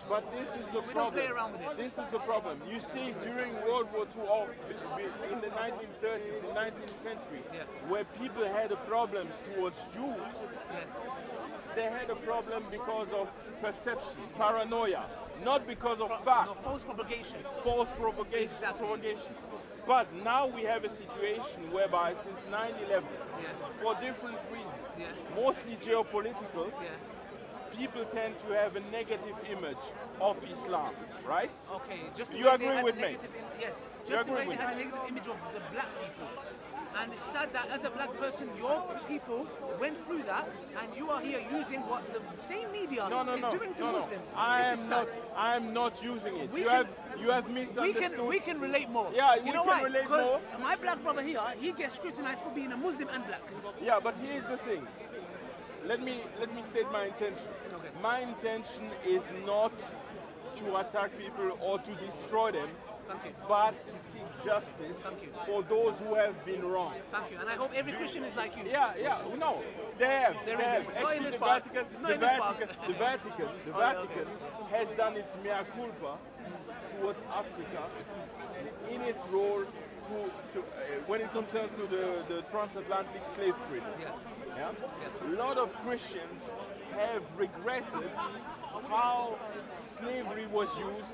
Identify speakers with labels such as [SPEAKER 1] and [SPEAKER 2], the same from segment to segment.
[SPEAKER 1] But this is the problem.
[SPEAKER 2] Don't play around with it.
[SPEAKER 1] This is the problem. You see, during World War II, or in the 1930s, the 19th century, where people had problems towards Jews, they had a problem because of perception, paranoia, not because of fact.
[SPEAKER 2] No, false propagation.
[SPEAKER 1] False propagation.
[SPEAKER 2] Exactly.
[SPEAKER 1] Propagation. But now we have a situation whereby since 9/11, for different reasons, mostly geopolitical, people tend to have a negative image of Islam, right?
[SPEAKER 2] Okay, just
[SPEAKER 1] you agree with me?
[SPEAKER 2] Yes, just the way they had a negative image of the black people. And it's sad that as a black person, your people went through that, and you are here using what the same media is doing to Muslims.
[SPEAKER 1] I'm not using it. You have misunderstood.
[SPEAKER 2] We can relate more.
[SPEAKER 1] Yeah,
[SPEAKER 2] you know why? Because my black brother here, he gets scrutinized for being a Muslim and black.
[SPEAKER 1] Yeah, but here's the thing. Let me state my intention.
[SPEAKER 2] Okay.
[SPEAKER 1] My intention is not to attack people or to destroy them, but to seek justice for those who have been wrong.
[SPEAKER 2] Thank you, and I hope every Christian is like you.
[SPEAKER 1] Yeah, no, they have.
[SPEAKER 2] Actually,
[SPEAKER 1] the Vatican has done its mea culpa towards Africa in its role when it concerns to the transatlantic slave trade. A lot of Christians have regretted how slavery was used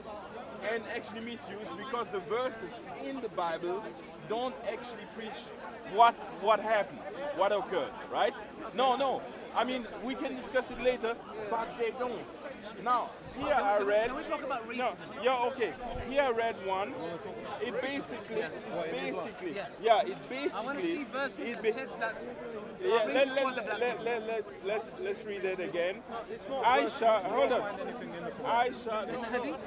[SPEAKER 1] and actually misused, because the verses in the Bible don't actually preach what happened, what occurred, right? No. I mean, we can discuss it later, but they don't. Now, here I read.
[SPEAKER 2] Can we talk about racism?
[SPEAKER 1] Okay. Here I read one. It basically.
[SPEAKER 2] I want to see verses and texts that.
[SPEAKER 1] Let's read it again. Aisha, hold on. Aisha.
[SPEAKER 2] In the hadith?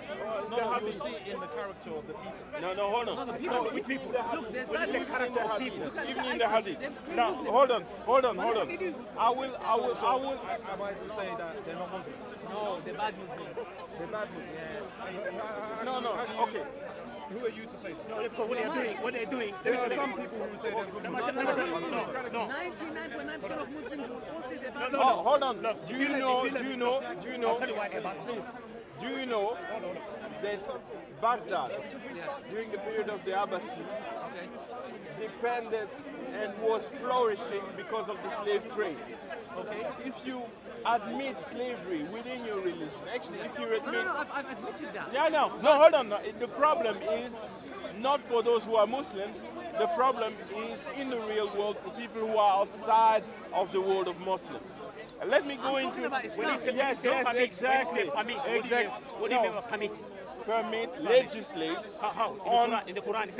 [SPEAKER 3] No, you'll see in the character of the people.
[SPEAKER 1] No, hold on.
[SPEAKER 2] No, the people. Look, there's
[SPEAKER 1] the character of people. Even in the hadith.
[SPEAKER 2] Now,
[SPEAKER 1] hold on. I will.
[SPEAKER 3] Am I to say that they're not Muslims?
[SPEAKER 2] No, they're bad Muslims.
[SPEAKER 3] They're bad Muslims. Yeah.
[SPEAKER 1] No. Okay.
[SPEAKER 3] Who are you to say that?
[SPEAKER 2] No, what they're doing.
[SPEAKER 3] There are some people who say they're good Muslims.
[SPEAKER 2] 99.9% of Muslims would all say they're bad Muslims.
[SPEAKER 1] Oh, hold on. Do you know?
[SPEAKER 2] I'll tell you why they're bad.
[SPEAKER 1] Please. Do you know that Baghdad, during the period of the Abbasi, depended and was flourishing because of the slave trade? Okay. If you admit slavery within your religion, actually, if you admit...
[SPEAKER 2] No, I've admitted that.
[SPEAKER 1] Yeah, no, hold on. The problem is not for those who are Muslims. The problem is in the real world for people who are outside of the world of Muslims. Let me go into... Yes, exactly.
[SPEAKER 2] What do you mean by permit?
[SPEAKER 1] Permit legislates on
[SPEAKER 2] in the Quran.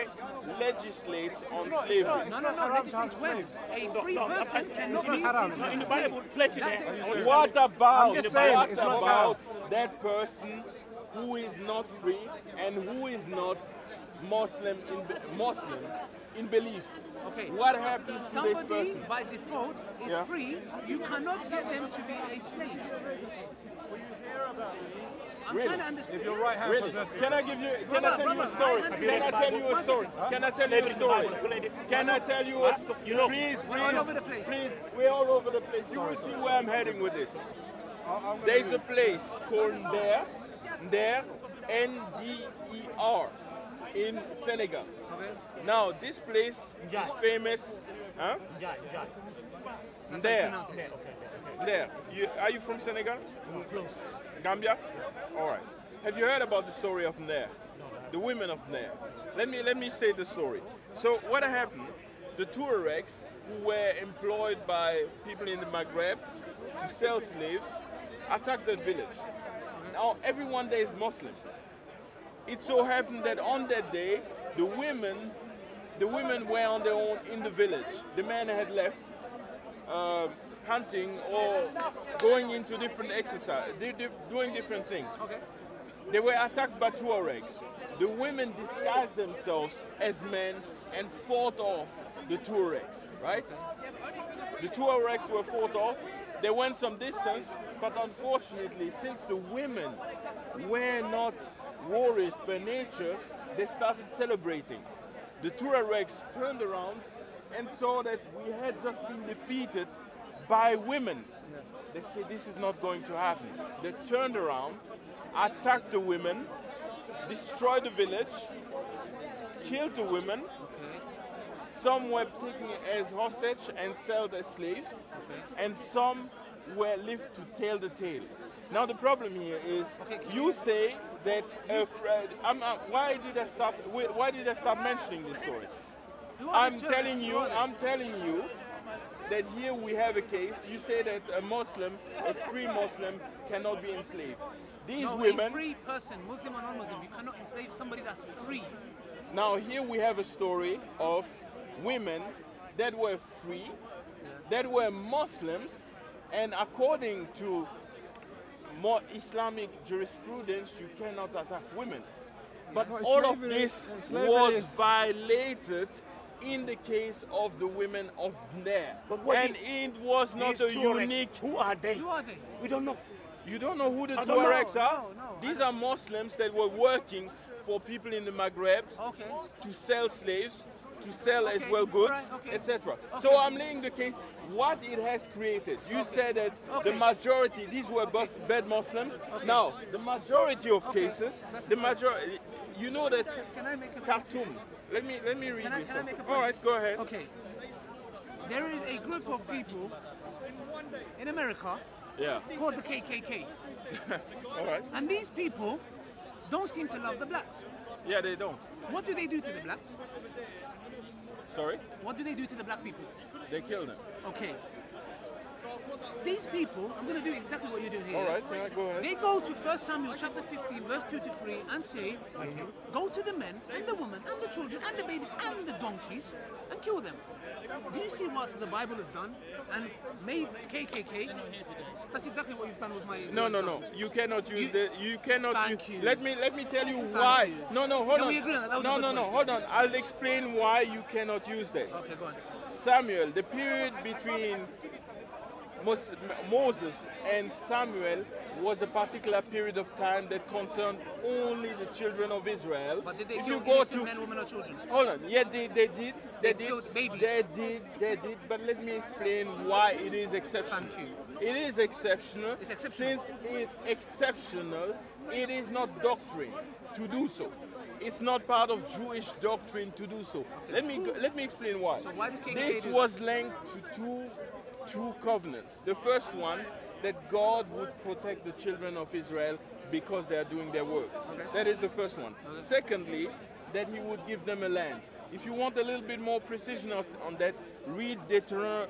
[SPEAKER 1] Legislates on slavery.
[SPEAKER 2] No. Legislates when a free person cannot be in the Bible.
[SPEAKER 1] What about that person who is not free and who is not Muslim in belief?
[SPEAKER 2] Okay.
[SPEAKER 1] What happens to this person?
[SPEAKER 2] Somebody by default is free. You cannot get them to be a slave. I'm trying to understand.
[SPEAKER 3] If your right hand possesses...
[SPEAKER 1] Can I tell you a story? Can I tell you a story? Please.
[SPEAKER 2] All over the place.
[SPEAKER 1] Please, we're all over the place. You will see where I'm heading with this. There's a place called Nder, N-D-E-R, in Senegal. Now, this place is famous. Huh? Nder. Are you from Senegal?
[SPEAKER 2] Close.
[SPEAKER 1] Gambia? All right. Have you heard about the story of Nder? The women of Nder. Let me say the story. So what happened? The Tuaregs, who were employed by people in the Maghreb to sell slaves, attacked that village. Now everyone there is Muslim. It so happened that on that day, the women were on their own in the village. The men had left. Hunting or going into different exercise, doing different things. Okay. They were attacked by Tuaregs. The women disguised themselves as men and fought off the Tuaregs, right? The Tuaregs were fought off. They went some distance, but unfortunately, since the women were not warriors by nature, they started celebrating. The Tuaregs turned around and saw that we had just been defeated by women. They say this is not going to happen. They turned around, attacked the women, destroyed the village, killed the women. Some were taken as hostage and sold as slaves, and some were left to tell the tale. Now the problem here is, you say that why did I start mentioning this story? I'm telling you that here we have a case. You say that a Muslim, a free Muslim, cannot be enslaved. These women,
[SPEAKER 2] a free person, Muslim or non-Muslim, you cannot enslave somebody that's free.
[SPEAKER 1] Now here we have a story of women that were free, that were Muslims, and according to more Islamic jurisprudence, you cannot attack women. But all of this was violated in the case of the women of there. And it was not a unique...
[SPEAKER 4] Who are they?
[SPEAKER 2] Who are they?
[SPEAKER 4] We don't know.
[SPEAKER 1] You don't know who the Tuaregs are?
[SPEAKER 2] No.
[SPEAKER 1] These are Muslims that were working for people in the Maghreb to sell slaves, to sell as well goods, etc. So I'm laying the case, what it has created. You said that the majority, these were bad Muslims. Now, the majority of cases, the majority, you know that
[SPEAKER 2] Can I make a
[SPEAKER 1] Khartoum, let me read
[SPEAKER 2] Can I
[SPEAKER 1] this.
[SPEAKER 2] make a point?
[SPEAKER 1] All right, go ahead.
[SPEAKER 2] Okay. There is a group of people in America called the KKK.
[SPEAKER 1] All right.
[SPEAKER 2] And these people don't seem to love the blacks.
[SPEAKER 1] Yeah, they don't.
[SPEAKER 2] What do they do to the blacks?
[SPEAKER 1] Sorry?
[SPEAKER 2] What do they do to the black people?
[SPEAKER 1] They kill them.
[SPEAKER 2] Okay. These people, I'm going to do exactly what you're doing here.
[SPEAKER 1] All right, yeah, go ahead.
[SPEAKER 2] They go to 1 Samuel chapter 15, verse 2 to 3 and say, go to the men and the women and the children and the babies and the donkeys and kill them. Do you see what the Bible has done and made KKK? That's exactly what you've done with my...
[SPEAKER 1] No. You cannot use the... You cannot...
[SPEAKER 2] Thank you.
[SPEAKER 1] Let me tell you why.
[SPEAKER 2] you.
[SPEAKER 1] No, hold
[SPEAKER 2] Can
[SPEAKER 1] on.
[SPEAKER 2] we agree on that? That was a good point.
[SPEAKER 1] Hold on. I'll explain why you cannot use that.
[SPEAKER 2] Okay, go on.
[SPEAKER 1] Samuel, the period between Moses and Samuel was a particular period of time that concerned only the children of Israel.
[SPEAKER 2] But did they
[SPEAKER 1] if
[SPEAKER 2] kill
[SPEAKER 1] you go
[SPEAKER 2] innocent
[SPEAKER 1] to
[SPEAKER 2] men, women or children?
[SPEAKER 1] Hold on. Yeah, they did.
[SPEAKER 2] They killed babies.
[SPEAKER 1] They did. But let me explain why it is exceptional.
[SPEAKER 2] Thank you.
[SPEAKER 1] It is exceptional.
[SPEAKER 2] It's exceptional.
[SPEAKER 1] Since it's exceptional, it is not doctrine to do so. It's not part of Jewish doctrine to do so. Let me explain why.
[SPEAKER 2] So why does KKK
[SPEAKER 1] This
[SPEAKER 2] do
[SPEAKER 1] was linked to two covenants. The first one, that God would protect the children of Israel because they are doing their work. That is the first one. Secondly, that he would give them a land. If you want a little bit more precision on that, read Deuteronomy.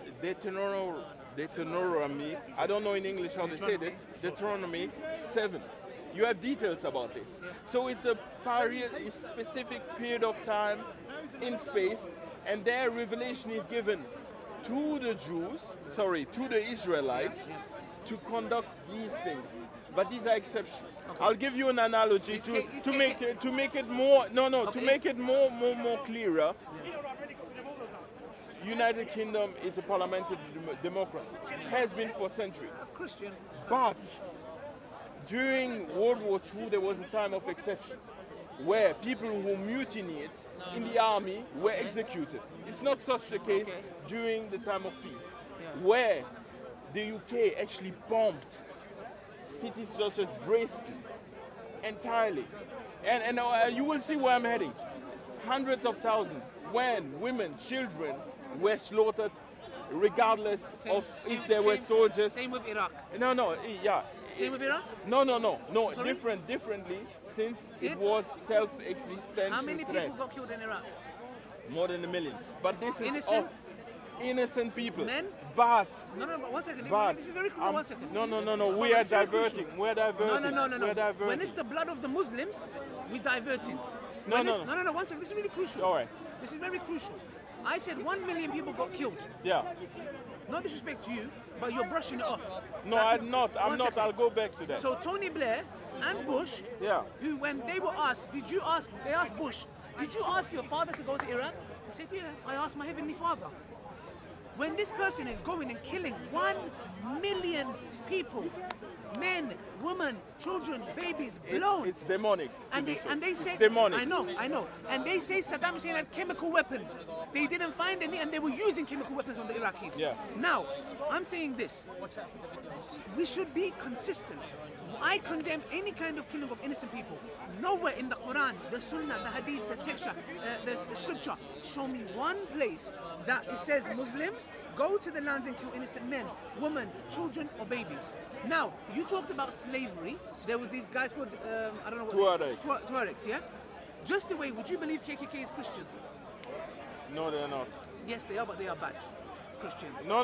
[SPEAKER 1] I don't know in English how they say that. Deuteronomy 7. You have details about this. So it's a specific period of time in space, and their revelation is given to the Jews, to the Israelites, to conduct these things. But these are exceptions. I'll give you an analogy to make it more more clearer. United Kingdom is a parliamentary democracy. Has been for centuries.
[SPEAKER 2] Christian.
[SPEAKER 1] But during World War II, there was a time of exception where people who mutinied in the army were executed. It's not such the case during the time of peace, where the UK actually bombed cities such as Dresden entirely. And you will see where I'm heading. Hundreds of thousands, when women, children were slaughtered regardless of if they were soldiers.
[SPEAKER 2] Same with Iraq.
[SPEAKER 1] Yeah.
[SPEAKER 2] Same with Iraq?
[SPEAKER 1] No. Differently, since it was self-existential.
[SPEAKER 2] How many people got killed in Iraq?
[SPEAKER 1] More than 1 million. But this is
[SPEAKER 2] innocent?
[SPEAKER 1] Innocent people.
[SPEAKER 2] Men?
[SPEAKER 1] But
[SPEAKER 2] but 1 second.
[SPEAKER 1] But,
[SPEAKER 2] this is very crucial. 1 second.
[SPEAKER 1] No. We are diverting. We're diverting.
[SPEAKER 2] No. When it's the blood of the Muslims, we're diverting. No. 1 second. This is really crucial.
[SPEAKER 1] All right.
[SPEAKER 2] This is very crucial. I said 1 million people got killed.
[SPEAKER 1] Yeah.
[SPEAKER 2] No disrespect to you, but you're brushing it off.
[SPEAKER 1] No, I'm not. I'll go back to that.
[SPEAKER 2] So Tony Blair and Bush, who when they were asked, they asked Bush, did you ask your father to go to Iraq? He said, yeah, I asked my Heavenly Father. When this person is going and killing 1 million people, men, women, children, babies, blown.
[SPEAKER 1] It's demonic.
[SPEAKER 2] And they say,
[SPEAKER 1] it's demonic.
[SPEAKER 2] I know. And they say Saddam Hussein had chemical weapons. They didn't find any, and they were using chemical weapons on the Iraqis.
[SPEAKER 1] Yeah.
[SPEAKER 2] Now, I'm saying this. We should be consistent. I condemn any kind of killing of innocent people. Nowhere in the Quran, the Sunnah, the Hadith, the texture, the scripture, show me one place that it says Muslims go to the lands and kill innocent men, women, children, or babies. Now, you talked about slavery. There was these guys called, I don't know what. Tuaregs, yeah? Just the way, would you believe KKK is Christian?
[SPEAKER 1] No, they're not.
[SPEAKER 2] Yes, they are, but they are bad Christians.
[SPEAKER 1] No.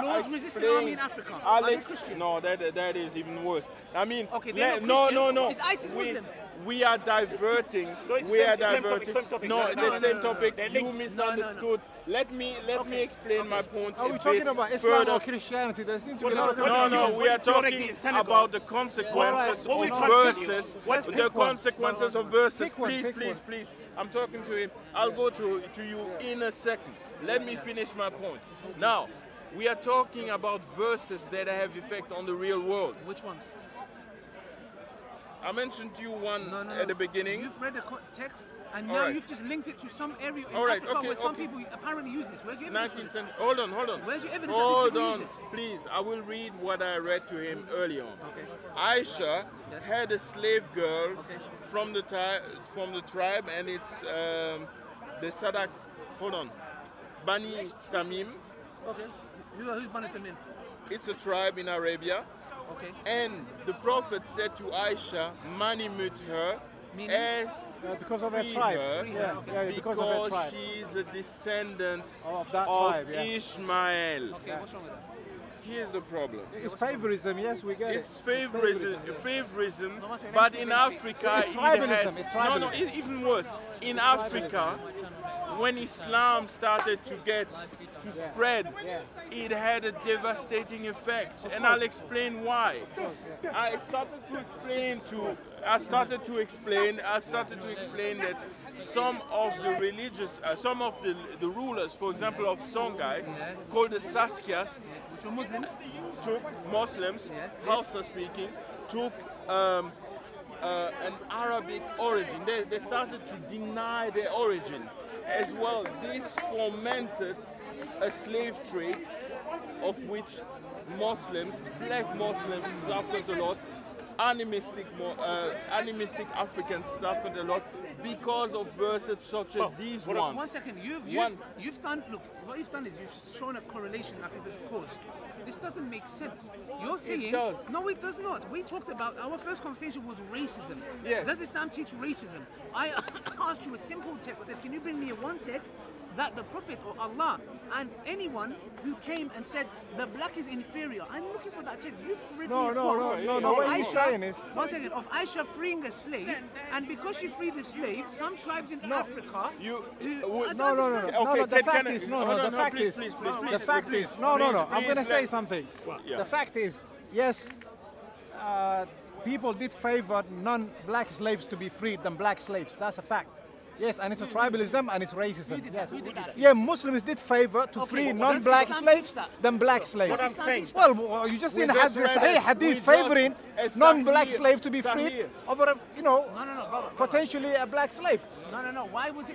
[SPEAKER 2] Lord's resistant army in Africa. Are they Christians?
[SPEAKER 1] No, that is even worse. I mean,
[SPEAKER 2] okay, they're not Christian.
[SPEAKER 1] No.
[SPEAKER 2] Is ISIS Muslim?
[SPEAKER 1] We are diverting. No, the same topic. You misunderstood. Let me explain my point.
[SPEAKER 4] Are we talking about Islam or Christianity? There seems to be
[SPEAKER 1] no. We are talking about the consequences of verses. The consequences of verses. Please. I'm talking to him. I'll go to you in a second. Let me finish my point. Now, we are talking about verses that have effect on the real world.
[SPEAKER 2] Which ones?
[SPEAKER 1] I mentioned to you one at the beginning.
[SPEAKER 2] You've read the text, and now you've just linked it to some area in Africa where some people apparently use this. Where's your evidence?
[SPEAKER 1] Hold on.
[SPEAKER 2] Where's your evidence
[SPEAKER 1] Hold
[SPEAKER 2] that these
[SPEAKER 1] on,
[SPEAKER 2] people use this?
[SPEAKER 1] please. I will read what I read to him earlier on.
[SPEAKER 2] Okay.
[SPEAKER 1] Aisha had a slave girl from the tribe, and it's the Sadak. Hold on, Bani Tamim.
[SPEAKER 2] Okay. Who's Bani Tamim?
[SPEAKER 1] It's a tribe in Arabia.
[SPEAKER 2] Okay.
[SPEAKER 1] And the Prophet said to Aisha, manimut her,
[SPEAKER 2] meaning?
[SPEAKER 4] As because of her tribe.
[SPEAKER 1] Because she is a descendant
[SPEAKER 4] of that
[SPEAKER 1] of
[SPEAKER 4] tribe,
[SPEAKER 1] Ishmael.
[SPEAKER 2] Okay, what's wrong with that?
[SPEAKER 1] Here's the problem.
[SPEAKER 4] It's favorism, yes, we get
[SPEAKER 1] it's favorism, but in Africa,
[SPEAKER 4] it's tribalism. It's tribalism.
[SPEAKER 1] No, even worse. In Africa, when Islam started to spread, it had a devastating effect, and I'll explain why. I started to explain that some of the some of the rulers, for example, of Songhai, called the Saskias,
[SPEAKER 2] which are Muslims,
[SPEAKER 1] took Muslims, Hausa speaking, took an Arabic origin. They started to deny their origin. As well, this fomented a slave trade of which Muslims, black Muslims, suffered a lot. Animistic Africans suffered a lot because of verses such as these ones.
[SPEAKER 2] 1 second, what you've done is you've shown a correlation like it's a cause. This doesn't make sense. You're saying
[SPEAKER 1] it does.
[SPEAKER 2] No, it does not. We talked about our first conversation was racism.
[SPEAKER 1] Yes.
[SPEAKER 2] Does Islam teach racism? I asked you a simple text. I said, can you bring me one text that the Prophet or Allah and anyone who came and said the black is inferior? I'm looking for that text. You've written
[SPEAKER 4] no. What you're saying is
[SPEAKER 2] 1 second, of Aisha freeing a slave, and because she freed the slave, some tribes in Africa.
[SPEAKER 4] The fact is, I'm going to say something. The fact is, yes, people did favor non-black slaves to be freed than black slaves. That's a fact. Yes, and it's a tribalism and it's racism. Yes. Yeah, Muslims did favor to free non-black slaves than black slaves.
[SPEAKER 3] What I'm saying.
[SPEAKER 4] Well, you just seen hadith favoring non-black slave to be freed over, potentially a black slave.
[SPEAKER 2] No. Why was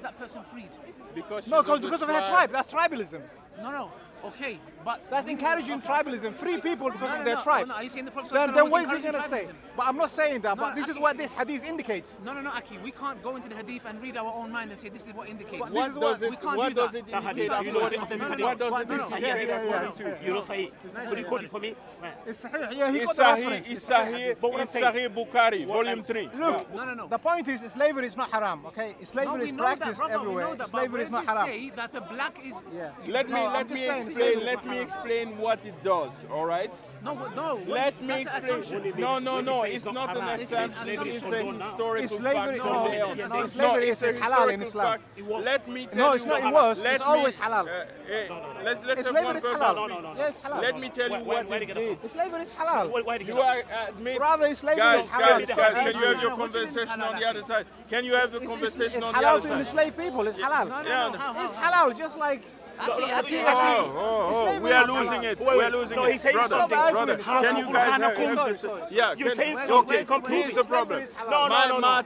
[SPEAKER 2] that person freed?
[SPEAKER 1] Because
[SPEAKER 4] of her tribe. That's tribalism.
[SPEAKER 2] No. Okay, but
[SPEAKER 4] that's encouraging tribalism. Free people because of their tribe.
[SPEAKER 2] No, are you saying the Prophet
[SPEAKER 4] then what is he going to say? But I'm not saying that. But this is what this hadith indicates.
[SPEAKER 2] No, Aki. We can't go into the hadith and read our own mind and say this is what indicates.
[SPEAKER 1] We can't do that.
[SPEAKER 3] You know what it indicates? You know Sahih. Could you quote it for me?
[SPEAKER 4] It's Sahih. Yeah, he got the reference.
[SPEAKER 1] It's Sahih Bukhari, volume 3.
[SPEAKER 4] Look, no. The point is slavery is not haram. Okay, slavery is practiced everywhere. Slavery is not haram.
[SPEAKER 2] Say that the black is.
[SPEAKER 1] Let me explain what it does, all right?
[SPEAKER 2] No.
[SPEAKER 1] Let me explain. No. It's not an assumption. It's a historical fact.
[SPEAKER 4] Slavery is halal in Islam.
[SPEAKER 1] Let me tell you.
[SPEAKER 4] No, it's not. It was. It's always halal.
[SPEAKER 1] Let's have one person.
[SPEAKER 4] Yes, halal.
[SPEAKER 1] Let me tell you what it did.
[SPEAKER 4] Slavery is halal.
[SPEAKER 1] You are
[SPEAKER 4] rather slavery is halal.
[SPEAKER 1] Guys, can you have your conversation on the other side? Can you have the conversation on the other side?
[SPEAKER 4] It's halal to enslave people. It's halal.
[SPEAKER 2] No.
[SPEAKER 4] It's halal, just like
[SPEAKER 1] We are losing it. We are losing it. Brother, can you guys have this? Yeah,
[SPEAKER 3] you're saying
[SPEAKER 1] okay, here's the problem. My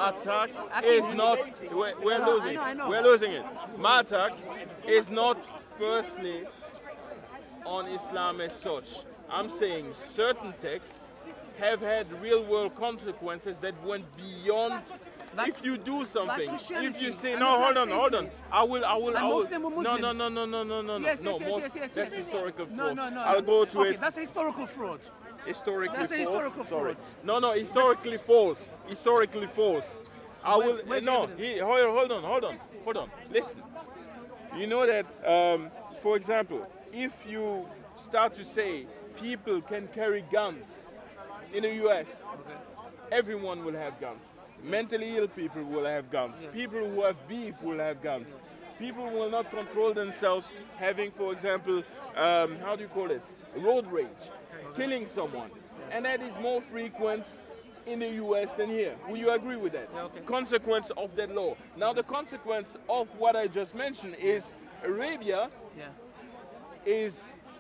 [SPEAKER 1] attack is not, we're losing it. My attack is not firstly on Islam as such. I'm saying certain texts have had real world consequences that went beyond. Like, if you do something, if you say no, hold on, I will. Yes, that's historical fraud. I'll go to it.
[SPEAKER 2] That's a historical fraud.
[SPEAKER 1] Historically false.
[SPEAKER 2] Historical fraud.
[SPEAKER 1] No, historically false. Historically false. I will. Hold on. Listen. You know that, for example, if you start to say people can carry guns in the U.S., everyone will have guns. Mentally ill people will have guns. Yes. People who have beef will have guns. People will not control themselves having, for example, how do you call it? Road rage, killing someone. And that is more frequent in the US than here. Will you agree with that?
[SPEAKER 2] Yeah, okay.
[SPEAKER 1] Consequence of that law. Now the consequence of what I just mentioned is Arabia is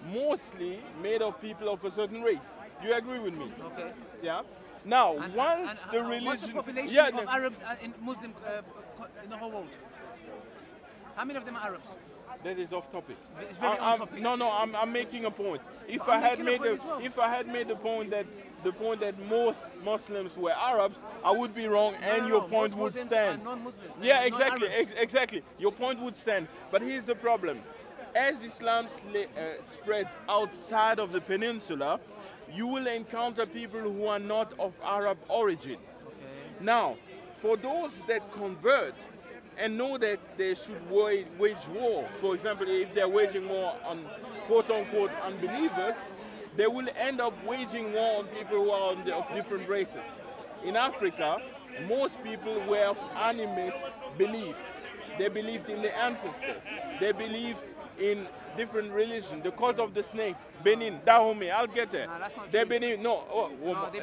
[SPEAKER 1] mostly made of people of a certain race. Do you agree with me?
[SPEAKER 2] Okay.
[SPEAKER 1] Yeah. Now, once the religion...
[SPEAKER 2] What's the population of Arabs in Muslim in the whole world? How many of them are Arabs?
[SPEAKER 1] That is off topic.
[SPEAKER 2] It's very on topic.
[SPEAKER 1] No, I'm making a point. If I had made the point that most Muslims were Arabs, I would be wrong, and your point would stand. Yeah, exactly, exactly. Your point would stand. But here's the problem: as Islam spreads outside of the peninsula, you will encounter people who are not of Arab origin. Okay. Now, for those that convert and know that they should wage war, for example, if they're waging war on quote-unquote unbelievers, they will end up waging war on people who are of different races. In Africa, most people were of animist belief. They believed in the ancestors. They believed in different religion, the cult of the snake, Benin, Dahomey, I'll get there.
[SPEAKER 2] No, that's not
[SPEAKER 1] they
[SPEAKER 2] true.
[SPEAKER 1] believe,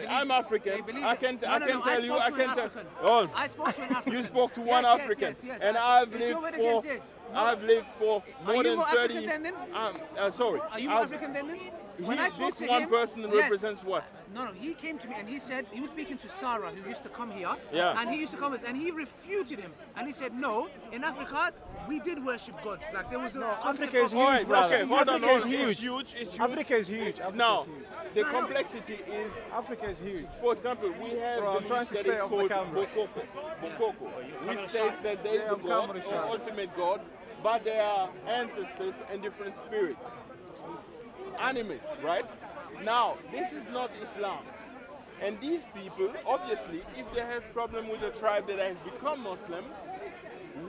[SPEAKER 1] I'm African. I can tell you.
[SPEAKER 2] I spoke to an African.
[SPEAKER 1] You spoke to one African,
[SPEAKER 2] yes.
[SPEAKER 1] And I've lived for more than 30. Sorry.
[SPEAKER 2] Are you African then? When I spoke to
[SPEAKER 1] one
[SPEAKER 2] him,
[SPEAKER 1] person represents what?
[SPEAKER 2] No, he came to me and he said, he was speaking to Sarah, who used to come here.
[SPEAKER 1] Yeah.
[SPEAKER 2] And he used to come and he refuted him. And he said, no, in Africa, we did worship God. Like there was
[SPEAKER 4] Africa is huge, brother.
[SPEAKER 1] Okay, hold on.
[SPEAKER 4] It's
[SPEAKER 1] huge.
[SPEAKER 4] Africa is huge.
[SPEAKER 1] Now, the complexity is...
[SPEAKER 4] Africa is huge.
[SPEAKER 1] For example, we have
[SPEAKER 4] I'm trying to stay off the camera.
[SPEAKER 1] Bokoko, which says that there is a God, an ultimate God, but there are ancestors and different spirits. Animals, right? Now, this is not Islam. And these people, obviously, if they have problem with a tribe that has become Muslim,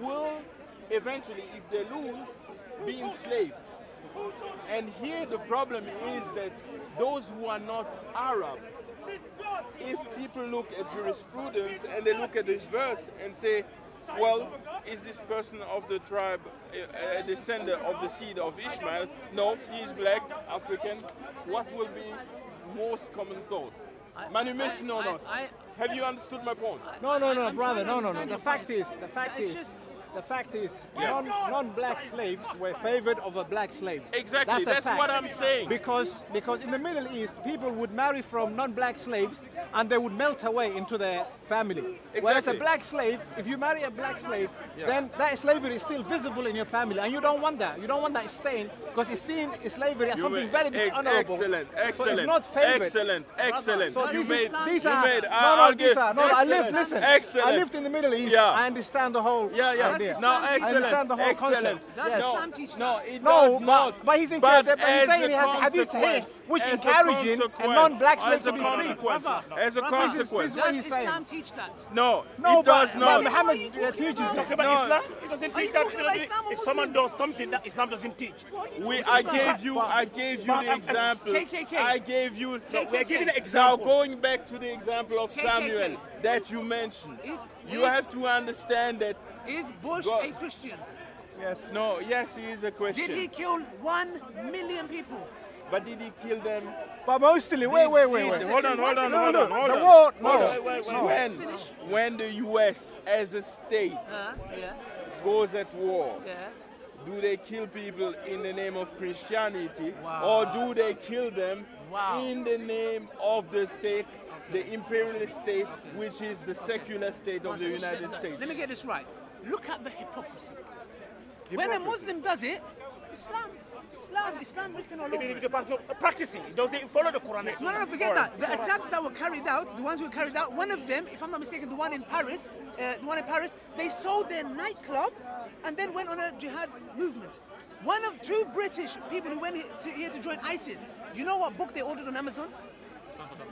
[SPEAKER 1] will eventually, if they lose, be enslaved. And here the problem is that those who are not Arab, if people look at jurisprudence and they look at this verse and say, well, is this person of the tribe a descendant of the seed of Ishmael? No, he is black, African. What will be most common thought? Manumission or not? Have you understood my point?
[SPEAKER 4] No, brother, no. The fact is, non-black slaves were favored over black slaves.
[SPEAKER 1] Exactly, that's what I'm saying.
[SPEAKER 4] Because in the Middle East, people would marry from non-black slaves and they would melt away into their family. Exactly. Whereas a black slave, if you marry a black slave, then that slavery is still visible in your family, and you don't want that. You don't want that stain, because it's seen slavery as something very dishonorable.
[SPEAKER 1] Excellent.
[SPEAKER 4] So it's not favored.
[SPEAKER 1] Excellent.
[SPEAKER 4] So
[SPEAKER 1] I
[SPEAKER 4] lived in the Middle East. I understand the whole idea.
[SPEAKER 1] No,
[SPEAKER 4] I understand the whole concept.
[SPEAKER 1] But
[SPEAKER 4] he's saying he has hadith here which encouraging a non-black slave to be free.
[SPEAKER 1] As a consequence.
[SPEAKER 2] Does Islam teach that?
[SPEAKER 1] No, it does not.
[SPEAKER 4] Muhammad teaches
[SPEAKER 3] talk about Islam. It doesn't teach that. If someone does something that Islam doesn't teach.
[SPEAKER 1] I gave you the example. I gave you.
[SPEAKER 3] We're giving an example.
[SPEAKER 1] Now going back to the example of Samuel that you mentioned, you have to understand that.
[SPEAKER 2] Is Bush a Christian?
[SPEAKER 4] Yes.
[SPEAKER 1] No. Yes, he is a Christian.
[SPEAKER 2] Did he kill 1 million people?
[SPEAKER 1] But did he kill them?
[SPEAKER 4] But mostly, wait.
[SPEAKER 1] Hold on.
[SPEAKER 4] The war,
[SPEAKER 1] When the US as a state goes at war,
[SPEAKER 2] Yeah.
[SPEAKER 1] do they kill people in the name of Christianity,
[SPEAKER 2] Wow.
[SPEAKER 1] or do they kill them
[SPEAKER 2] Wow.
[SPEAKER 1] in the name of the state, the imperialist state, which is the secular state of the United States?
[SPEAKER 2] Let me get this right. Look at the hypocrisy. When a Muslim does it, Islam written all over it.
[SPEAKER 3] Practicing, doesn't follow the Quran.
[SPEAKER 2] No, forget that. The attacks that were carried out, the ones who were carried out, one of them, if I'm not mistaken, the one in Paris, they sold their nightclub and then went on a jihad movement. One of two British people who went here to join ISIS. Do you know what book they ordered on Amazon?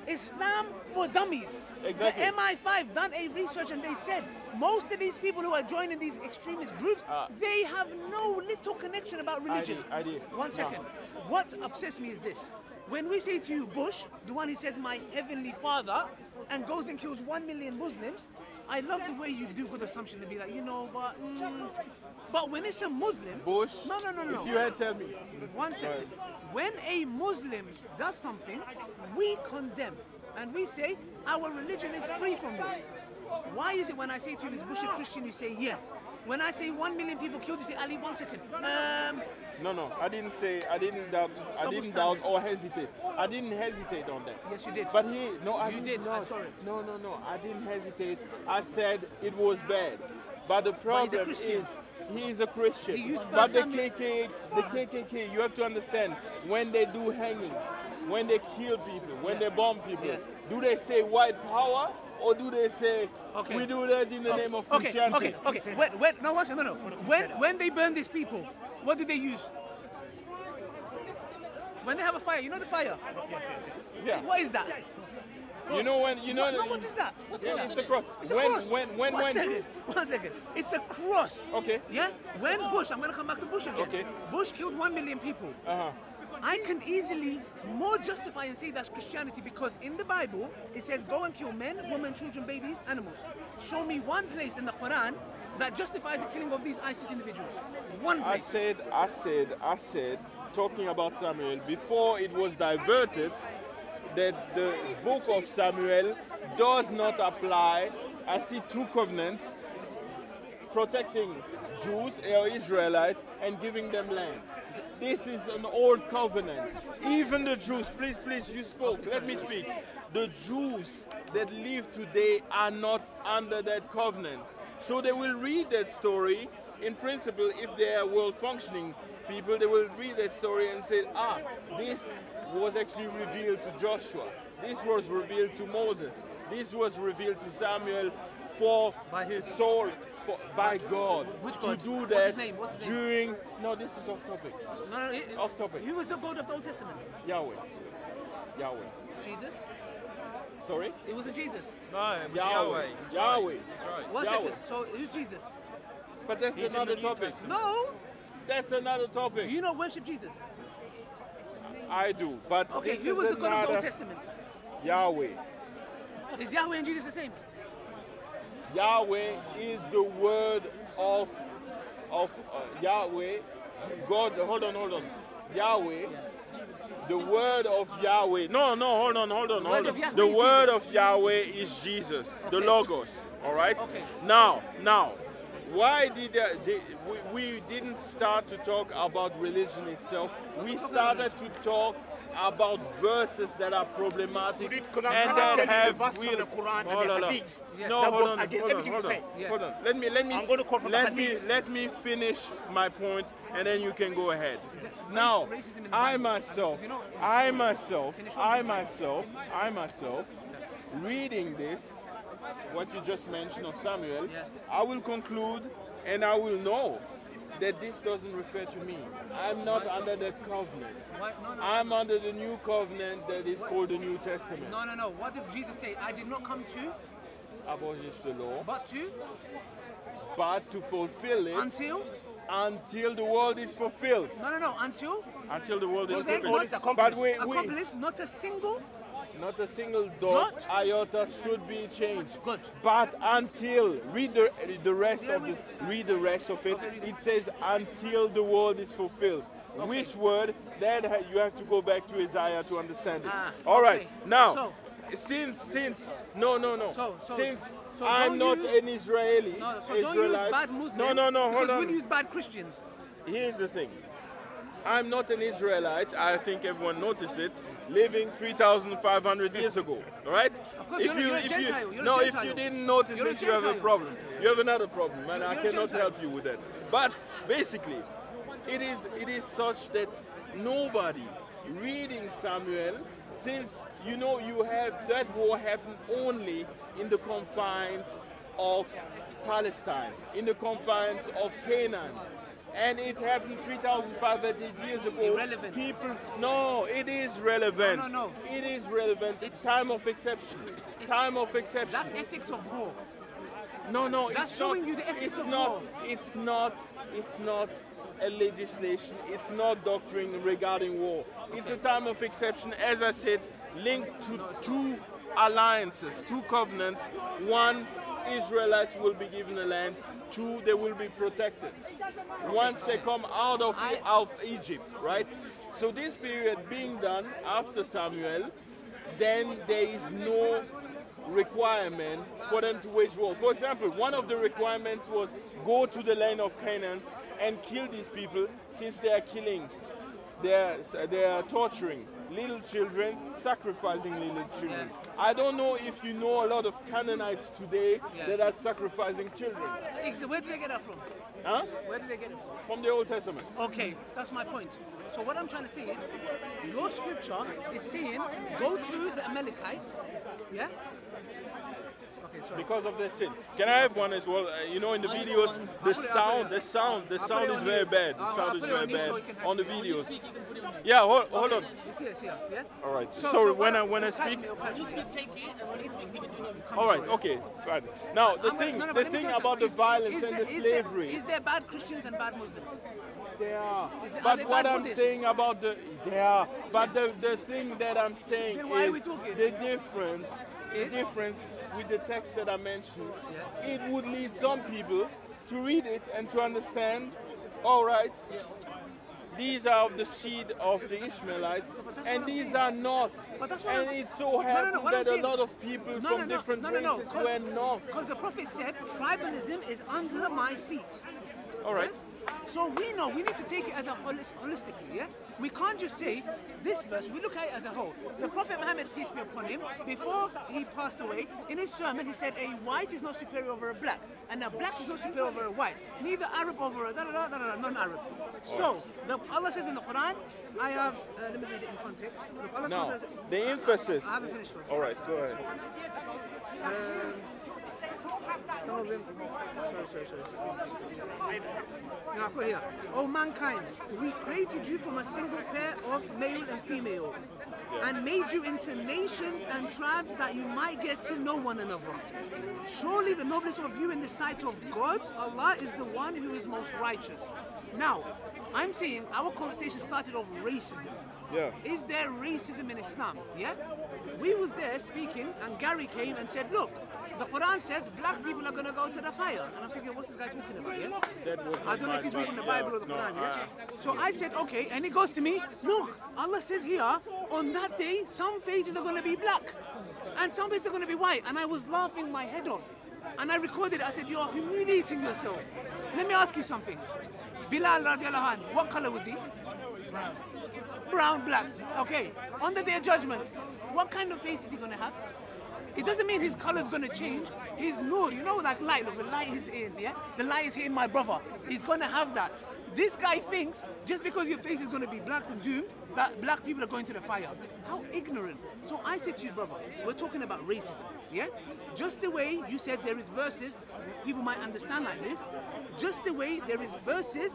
[SPEAKER 2] Islam for Dummies.
[SPEAKER 1] Exactly.
[SPEAKER 2] The MI5 done a research and they said most of these people who are joining these extremist groups, they have no little connection about religion.
[SPEAKER 1] ID.
[SPEAKER 2] One second. What upsets me is this. When we say to you, Bush, the one who says my heavenly father, and goes and kills 1 million Muslims, I love the way you do good assumptions and be like, you know, but when it's a Muslim...
[SPEAKER 1] Bush?
[SPEAKER 2] No.
[SPEAKER 1] If you had tell me.
[SPEAKER 2] One second. When a Muslim does something, we condemn. And we say, our religion is free from this. Why is it when I say to you, is Bush a Christian, you say yes? When I say 1 million people killed, you say, Ali, 1 second.
[SPEAKER 1] No, I didn't doubt or hesitate. I didn't hesitate on that.
[SPEAKER 2] Yes, you did.
[SPEAKER 1] But
[SPEAKER 2] you did. I saw it.
[SPEAKER 1] No, I didn't hesitate. I said it was bad. But the problem is, he is a Christian. But the KKK, you have to understand, when they do hangings, when they kill people, when they bomb people, do they say white power? Or do they say, we do that in the name of Christianity?
[SPEAKER 2] Okay. When they burn these people, what do they use? When they have a fire, you know the fire?
[SPEAKER 1] Yeah.
[SPEAKER 2] What is that?
[SPEAKER 1] You know when
[SPEAKER 2] what is that? What is that?
[SPEAKER 1] It's a cross.
[SPEAKER 2] It's a cross. One second. It's a cross.
[SPEAKER 1] Okay.
[SPEAKER 2] Yeah? When Bush, I'm gonna come back to Bush again.
[SPEAKER 1] Okay.
[SPEAKER 2] Bush killed 1 million people. I can easily more justify and say that's Christianity because in the Bible it says go and kill men, women, children, babies, animals. Show me one place in the Quran that justifies the killing of these ISIS individuals. One place.
[SPEAKER 1] I said, talking about Samuel, before it was diverted, that the book of Samuel does not apply. I see two covenants, protecting Jews or Israelites and giving them land. This is an old covenant. Even the Jews, please, you spoke, let me speak. The Jews that live today are not under that covenant. So they will read that story. In principle, if they are well-functioning people, they will read that story and say, this was actually revealed to Joshua. This was revealed to Moses. This was revealed to Samuel by his soul. By God.
[SPEAKER 2] Which God?
[SPEAKER 1] To do that
[SPEAKER 2] What's his name?
[SPEAKER 1] during... No, this is off topic.
[SPEAKER 2] No,
[SPEAKER 1] off topic.
[SPEAKER 2] Who was the God of the Old Testament?
[SPEAKER 1] Yahweh.
[SPEAKER 2] Jesus?
[SPEAKER 1] Sorry?
[SPEAKER 2] It wasn't Jesus.
[SPEAKER 5] No, it was
[SPEAKER 1] Yahweh.
[SPEAKER 5] Yahweh. That's right.
[SPEAKER 2] One second. So who's Jesus?
[SPEAKER 1] But that's another topic.
[SPEAKER 2] No.
[SPEAKER 1] That's another topic.
[SPEAKER 2] Do you not worship Jesus?
[SPEAKER 1] I do, but
[SPEAKER 2] okay,
[SPEAKER 1] this
[SPEAKER 2] who was
[SPEAKER 1] is
[SPEAKER 2] the God of the Old Testament?
[SPEAKER 1] Yahweh.
[SPEAKER 2] Is Yahweh and Jesus the same?
[SPEAKER 1] Yahweh is the word of Yahweh. God, hold on. Yahweh, the word of Yahweh. No, hold on. The word of Yahweh is Jesus, the Logos. All right.
[SPEAKER 2] Okay.
[SPEAKER 1] Now, why did we didn't start to talk about religion itself? We started to talk about verses that are problematic and that have real. Hold on. Let me finish my point, and then you can go ahead. Now, I myself, reading this, what you just mentioned of Samuel, I will conclude and I will know that this doesn't refer to me. I'm not under that covenant.
[SPEAKER 2] No.
[SPEAKER 1] I'm under the new covenant that is called the New Testament.
[SPEAKER 2] No. What did Jesus say? I did not come to
[SPEAKER 1] abolish the law,
[SPEAKER 2] but to
[SPEAKER 1] fulfill it until the world is fulfilled.
[SPEAKER 2] No. Until
[SPEAKER 1] the world is fulfilled.
[SPEAKER 2] Accomplished, not a single
[SPEAKER 1] dot, iota should be changed.
[SPEAKER 2] Good.
[SPEAKER 1] But until, read the rest of it. It says until the world is fulfilled. Okay. Which word? Then you have to go back to Isaiah to understand it. All right. Now, since
[SPEAKER 2] So
[SPEAKER 1] I'm not an Israeli.
[SPEAKER 2] No, so
[SPEAKER 1] Israelite.
[SPEAKER 2] don't use bad Muslims.
[SPEAKER 1] No, hold on.
[SPEAKER 2] Because we'll use bad Christians.
[SPEAKER 1] Here's the thing. I'm not an Israelite. I think everyone noticed it. Living 3,500 years ago, all right?
[SPEAKER 2] Of course, you're a Gentile.
[SPEAKER 1] If you didn't notice it, you have a problem. You have another problem, and I cannot help you with that. But basically, it is such that nobody reading Samuel, since you know you have that war happen only in the confines of Palestine, in the confines of Canaan. And it happened 3,500 years ago.
[SPEAKER 2] Irrelevant.
[SPEAKER 1] No, it is relevant.
[SPEAKER 2] No.
[SPEAKER 1] It is relevant. It's time of exception. Time of exception.
[SPEAKER 2] That's ethics of war.
[SPEAKER 1] No,
[SPEAKER 2] that's showing you the ethics of war.
[SPEAKER 1] It's not a legislation. It's not doctrine regarding war. Okay. It's a time of exception, as I said, linked to two alliances, two covenants. One, Israelites will be given a land. Two, they will be protected once they come out of Egypt, right? So this period being done after Samuel, then there is no requirement for them to wage war. For example, one of the requirements was go to the land of Canaan and kill these people, since they are killing, they are torturing little children, sacrificing little children. Yeah. I don't know if you know a lot of Canaanites today that are sacrificing children.
[SPEAKER 2] So where did they get that from?
[SPEAKER 1] Huh?
[SPEAKER 2] Where did they get it from?
[SPEAKER 1] From the Old Testament.
[SPEAKER 2] Okay, that's my point. So what I'm trying to say is, your scripture is saying, go to the Amalekites, yeah? Okay, sorry.
[SPEAKER 1] Because of their sin. Can I have one as well? You know, in the videos, the sound is very bad. The sound is very bad on the videos. Yeah, hold on.
[SPEAKER 2] It's here, yeah?
[SPEAKER 1] All right. So when I speak. All right. Okay. Fine. Now the thing about the violence and the slavery.
[SPEAKER 2] Is there bad Christians and bad Muslims?
[SPEAKER 1] They are. But what I'm saying about the thing that I'm saying
[SPEAKER 2] then why are we talking?
[SPEAKER 1] The difference with the text that I mentioned, it would lead some people to read it and to understand, all right, these are of the seed of the Ishmaelites, and these are not. And it so happens that a lot of people from different races were not.
[SPEAKER 2] Because the Prophet said, tribalism is under my feet.
[SPEAKER 1] All right.
[SPEAKER 2] Yes? So we know we need to take it as a holistically, yeah? We can't just say this verse, we look at it as a whole. The Prophet Muhammad, peace be upon him, before he passed away, in his sermon he said a white is not superior over a black, and a black is not superior over a white, neither Arab over a non-Arab. So, Allah says in the Quran, I have, let me read it in context. Look, Allah
[SPEAKER 1] now, the emphasis.
[SPEAKER 2] I haven't finished one.
[SPEAKER 1] All right, go ahead.
[SPEAKER 2] Some of them. Sorry. Now I put here. O mankind, we created you from a single pair of male and female, and made you into nations and tribes that you might get to know one another. Surely the noblest of you in the sight of God, Allah, is the one who is most righteous. Now, I'm saying our conversation started off racism.
[SPEAKER 1] Yeah.
[SPEAKER 2] Is there racism in Islam? Yeah? We was there speaking and Gary came and said, look, the Quran says black people are going to go to the fire. And I'm thinking, what's this guy talking about? Yeah? I don't know if he's reading the Bible or the Quran. Yeah? So I said, okay. And he goes to me, look, Allah says here, on that day, some faces are going to be black and some faces are going to be white. And I was laughing my head off. And I recorded it. I said, you are humiliating yourself. Let me ask you something. Bilal radiallahu anhu, what color was he? Brown, black. Okay. On the day of judgment, what kind of face is he going to have? It doesn't mean his color is going to change. His nur, you know, like light. Look, the light is in, yeah? The light is hitting my brother. He's going to have that. This guy thinks just because your face is going to be black and doomed, that black people are going to the fire. How ignorant. So I said to you, brother, we're talking about racism, yeah? Just the way you said there is verses, people might understand like this, just the way there is verses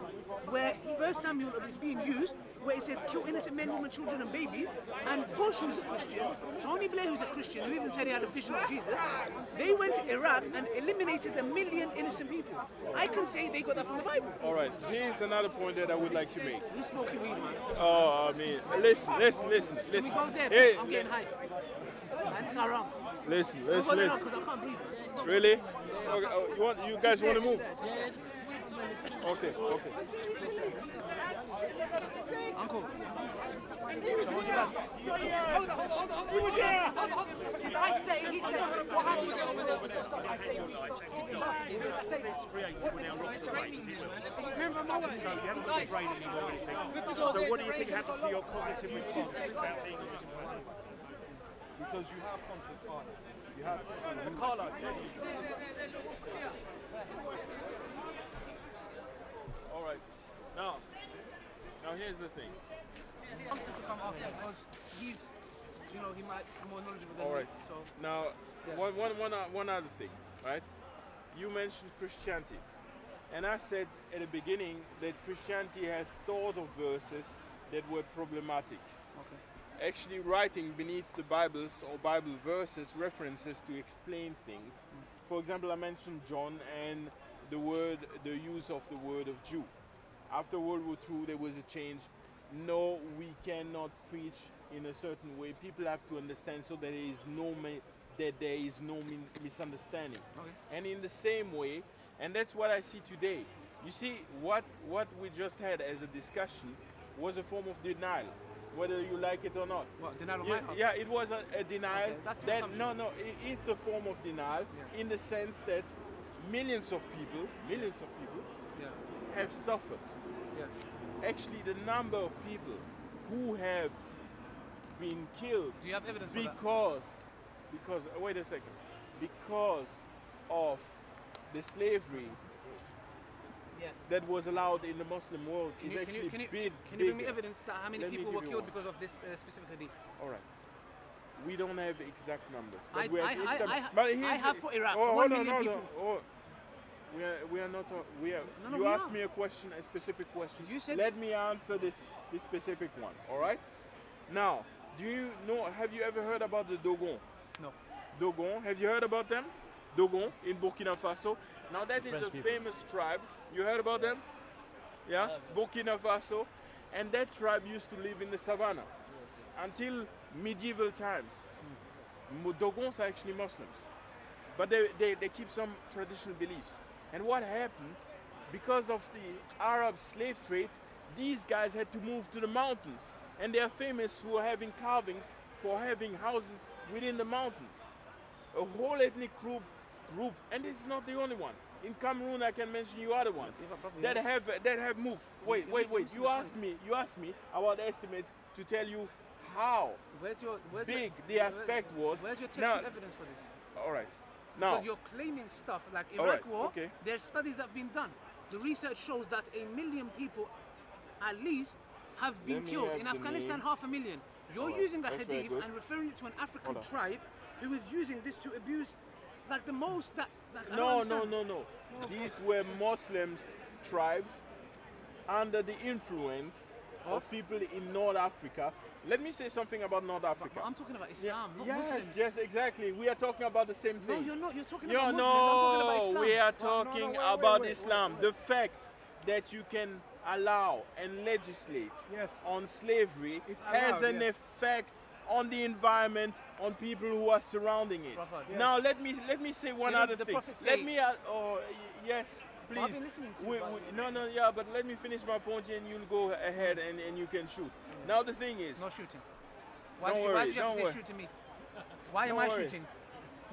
[SPEAKER 2] where 1 Samuel is being used, where it says kill innocent men, women, children and babies, and Bush, who's a Christian, Tony Blair, who's a Christian, who even said he had a vision of Jesus, they went to Iraq and eliminated 1 million innocent people. I can say they got that from the Bible.
[SPEAKER 1] All right, here's another point that I would like to make.
[SPEAKER 2] You smoking weed, man.
[SPEAKER 1] Oh, I mean, listen.
[SPEAKER 2] Can we go there? Hey, I'm getting high. Man, it's around.
[SPEAKER 1] Listen.
[SPEAKER 2] Because I can't breathe.
[SPEAKER 1] Really? Okay, you guys want to move? Okay, okay.
[SPEAKER 2] Uncle. Hold on. Did I say, he said, what happened? I say, we start giving up. I say, what did he say? Remember my words?
[SPEAKER 3] So you haven't stopped brain anymore or anything. So what do you think happens to your cognitive response about being a vision?
[SPEAKER 5] Because you have conscious mind. You have Carla.
[SPEAKER 1] All right. Now here's the thing.
[SPEAKER 2] Uncle to come after because he's, you know, he might be more knowledgeable than
[SPEAKER 1] All right.
[SPEAKER 2] me. So
[SPEAKER 1] Now,
[SPEAKER 2] yeah.
[SPEAKER 1] one other thing, right? You mentioned Christianity, and I said at the beginning that Christianity has thought of verses that were problematic.
[SPEAKER 2] Okay.
[SPEAKER 1] Actually writing beneath the Bibles or Bible verses references to explain things. For example, I mentioned John and the use of the word of Jew. After World War II, there was a change. No, we cannot preach in a certain way. People have to understand so that there is no misunderstanding.
[SPEAKER 2] Okay.
[SPEAKER 1] And in the same way, and that's what I see today. You see, what we just had as a discussion was a form of denial, whether you like it or not.
[SPEAKER 2] What, denial of my heart?
[SPEAKER 1] Yeah, it was a denial.
[SPEAKER 2] Okay, that's
[SPEAKER 1] that
[SPEAKER 2] assumption.
[SPEAKER 1] it's a form of denial in the sense that millions of people
[SPEAKER 2] Yeah.
[SPEAKER 1] have suffered.
[SPEAKER 2] Yes.
[SPEAKER 1] Actually, the number of people who have been killed
[SPEAKER 2] Do you have evidence for that?
[SPEAKER 1] because wait a second, because of the slavery that was allowed in the Muslim world
[SPEAKER 2] Can
[SPEAKER 1] is
[SPEAKER 2] you
[SPEAKER 1] actually
[SPEAKER 2] bring me
[SPEAKER 1] bigger.
[SPEAKER 2] evidence that how many
[SPEAKER 1] Let me
[SPEAKER 2] people
[SPEAKER 1] give
[SPEAKER 2] were
[SPEAKER 1] you
[SPEAKER 2] killed
[SPEAKER 1] one.
[SPEAKER 2] because of this specific hadith?
[SPEAKER 1] All right. We don't have exact numbers.
[SPEAKER 2] I
[SPEAKER 1] But
[SPEAKER 2] have for Iraq,
[SPEAKER 1] Oh,
[SPEAKER 2] 1
[SPEAKER 1] hold on,
[SPEAKER 2] million
[SPEAKER 1] hold
[SPEAKER 2] people.
[SPEAKER 1] on. Oh, we are not.
[SPEAKER 2] No,
[SPEAKER 1] you
[SPEAKER 2] we
[SPEAKER 1] asked
[SPEAKER 2] are.
[SPEAKER 1] me a question, a specific question.
[SPEAKER 2] You said-
[SPEAKER 1] Let me answer this specific one. All right. Now, do you know? Have you ever heard about the Dogon?
[SPEAKER 2] No.
[SPEAKER 1] Dogon. Have you heard about them? Dogon in Burkina Faso. Now that is a famous tribe. You heard about them? Yeah. Burkina Faso, and that tribe used to live in the savannah until medieval times. Dogons are actually Muslims, but they keep some traditional beliefs. And what happened, because of the Arab slave trade, these guys had to move to the mountains, and they are famous for having carvings, for having houses within the mountains. A whole ethnic group, and it's not the only one. In Cameroon, I can mention you other ones that have moved. Wait. You asked me about estimates to tell you how big the effect was.
[SPEAKER 2] Where's your textual evidence for this?
[SPEAKER 1] All right. Now,
[SPEAKER 2] Because you're claiming stuff like Iraq War,
[SPEAKER 1] okay.
[SPEAKER 2] there's studies that have been done. The research shows that 1 million people at least have been
[SPEAKER 1] Let me
[SPEAKER 2] killed.
[SPEAKER 1] have
[SPEAKER 2] In
[SPEAKER 1] the
[SPEAKER 2] Afghanistan,
[SPEAKER 1] name.
[SPEAKER 2] 500,000. You're
[SPEAKER 1] Alright,
[SPEAKER 2] using a
[SPEAKER 1] that's very
[SPEAKER 2] hadith
[SPEAKER 1] good.
[SPEAKER 2] and referring it to an African
[SPEAKER 1] Hold on.
[SPEAKER 2] tribe who is using this to abuse like the most that I don't
[SPEAKER 1] no.
[SPEAKER 2] understand.
[SPEAKER 1] These were Muslims tribes under the influence of people in North Africa. Let me say something about North Africa.
[SPEAKER 2] But I'm talking about Islam, not
[SPEAKER 1] yes,
[SPEAKER 2] Muslims.
[SPEAKER 1] Yes, exactly. We are talking about the same
[SPEAKER 2] No,
[SPEAKER 1] thing.
[SPEAKER 2] you're not. You're talking
[SPEAKER 1] Yeah,
[SPEAKER 2] about Muslims. I'm talking about
[SPEAKER 1] no,
[SPEAKER 2] Islam.
[SPEAKER 1] we are talking
[SPEAKER 4] wait,
[SPEAKER 1] about
[SPEAKER 4] wait,
[SPEAKER 1] Islam. The fact that you can allow and legislate on slavery has an effect on the environment, on people who are surrounding it. Now let me say one other thing. Let me yes, please.
[SPEAKER 2] I've been listening to you,
[SPEAKER 1] but let me finish my point and you'll go ahead and you can shoot. Now the thing is,
[SPEAKER 2] No shooting. Why
[SPEAKER 1] Don't
[SPEAKER 2] did you
[SPEAKER 1] worry,
[SPEAKER 2] have to
[SPEAKER 1] don't
[SPEAKER 2] say
[SPEAKER 1] worry.
[SPEAKER 2] shoot to me? Why am
[SPEAKER 1] Don't
[SPEAKER 2] I
[SPEAKER 1] worry.
[SPEAKER 2] shooting?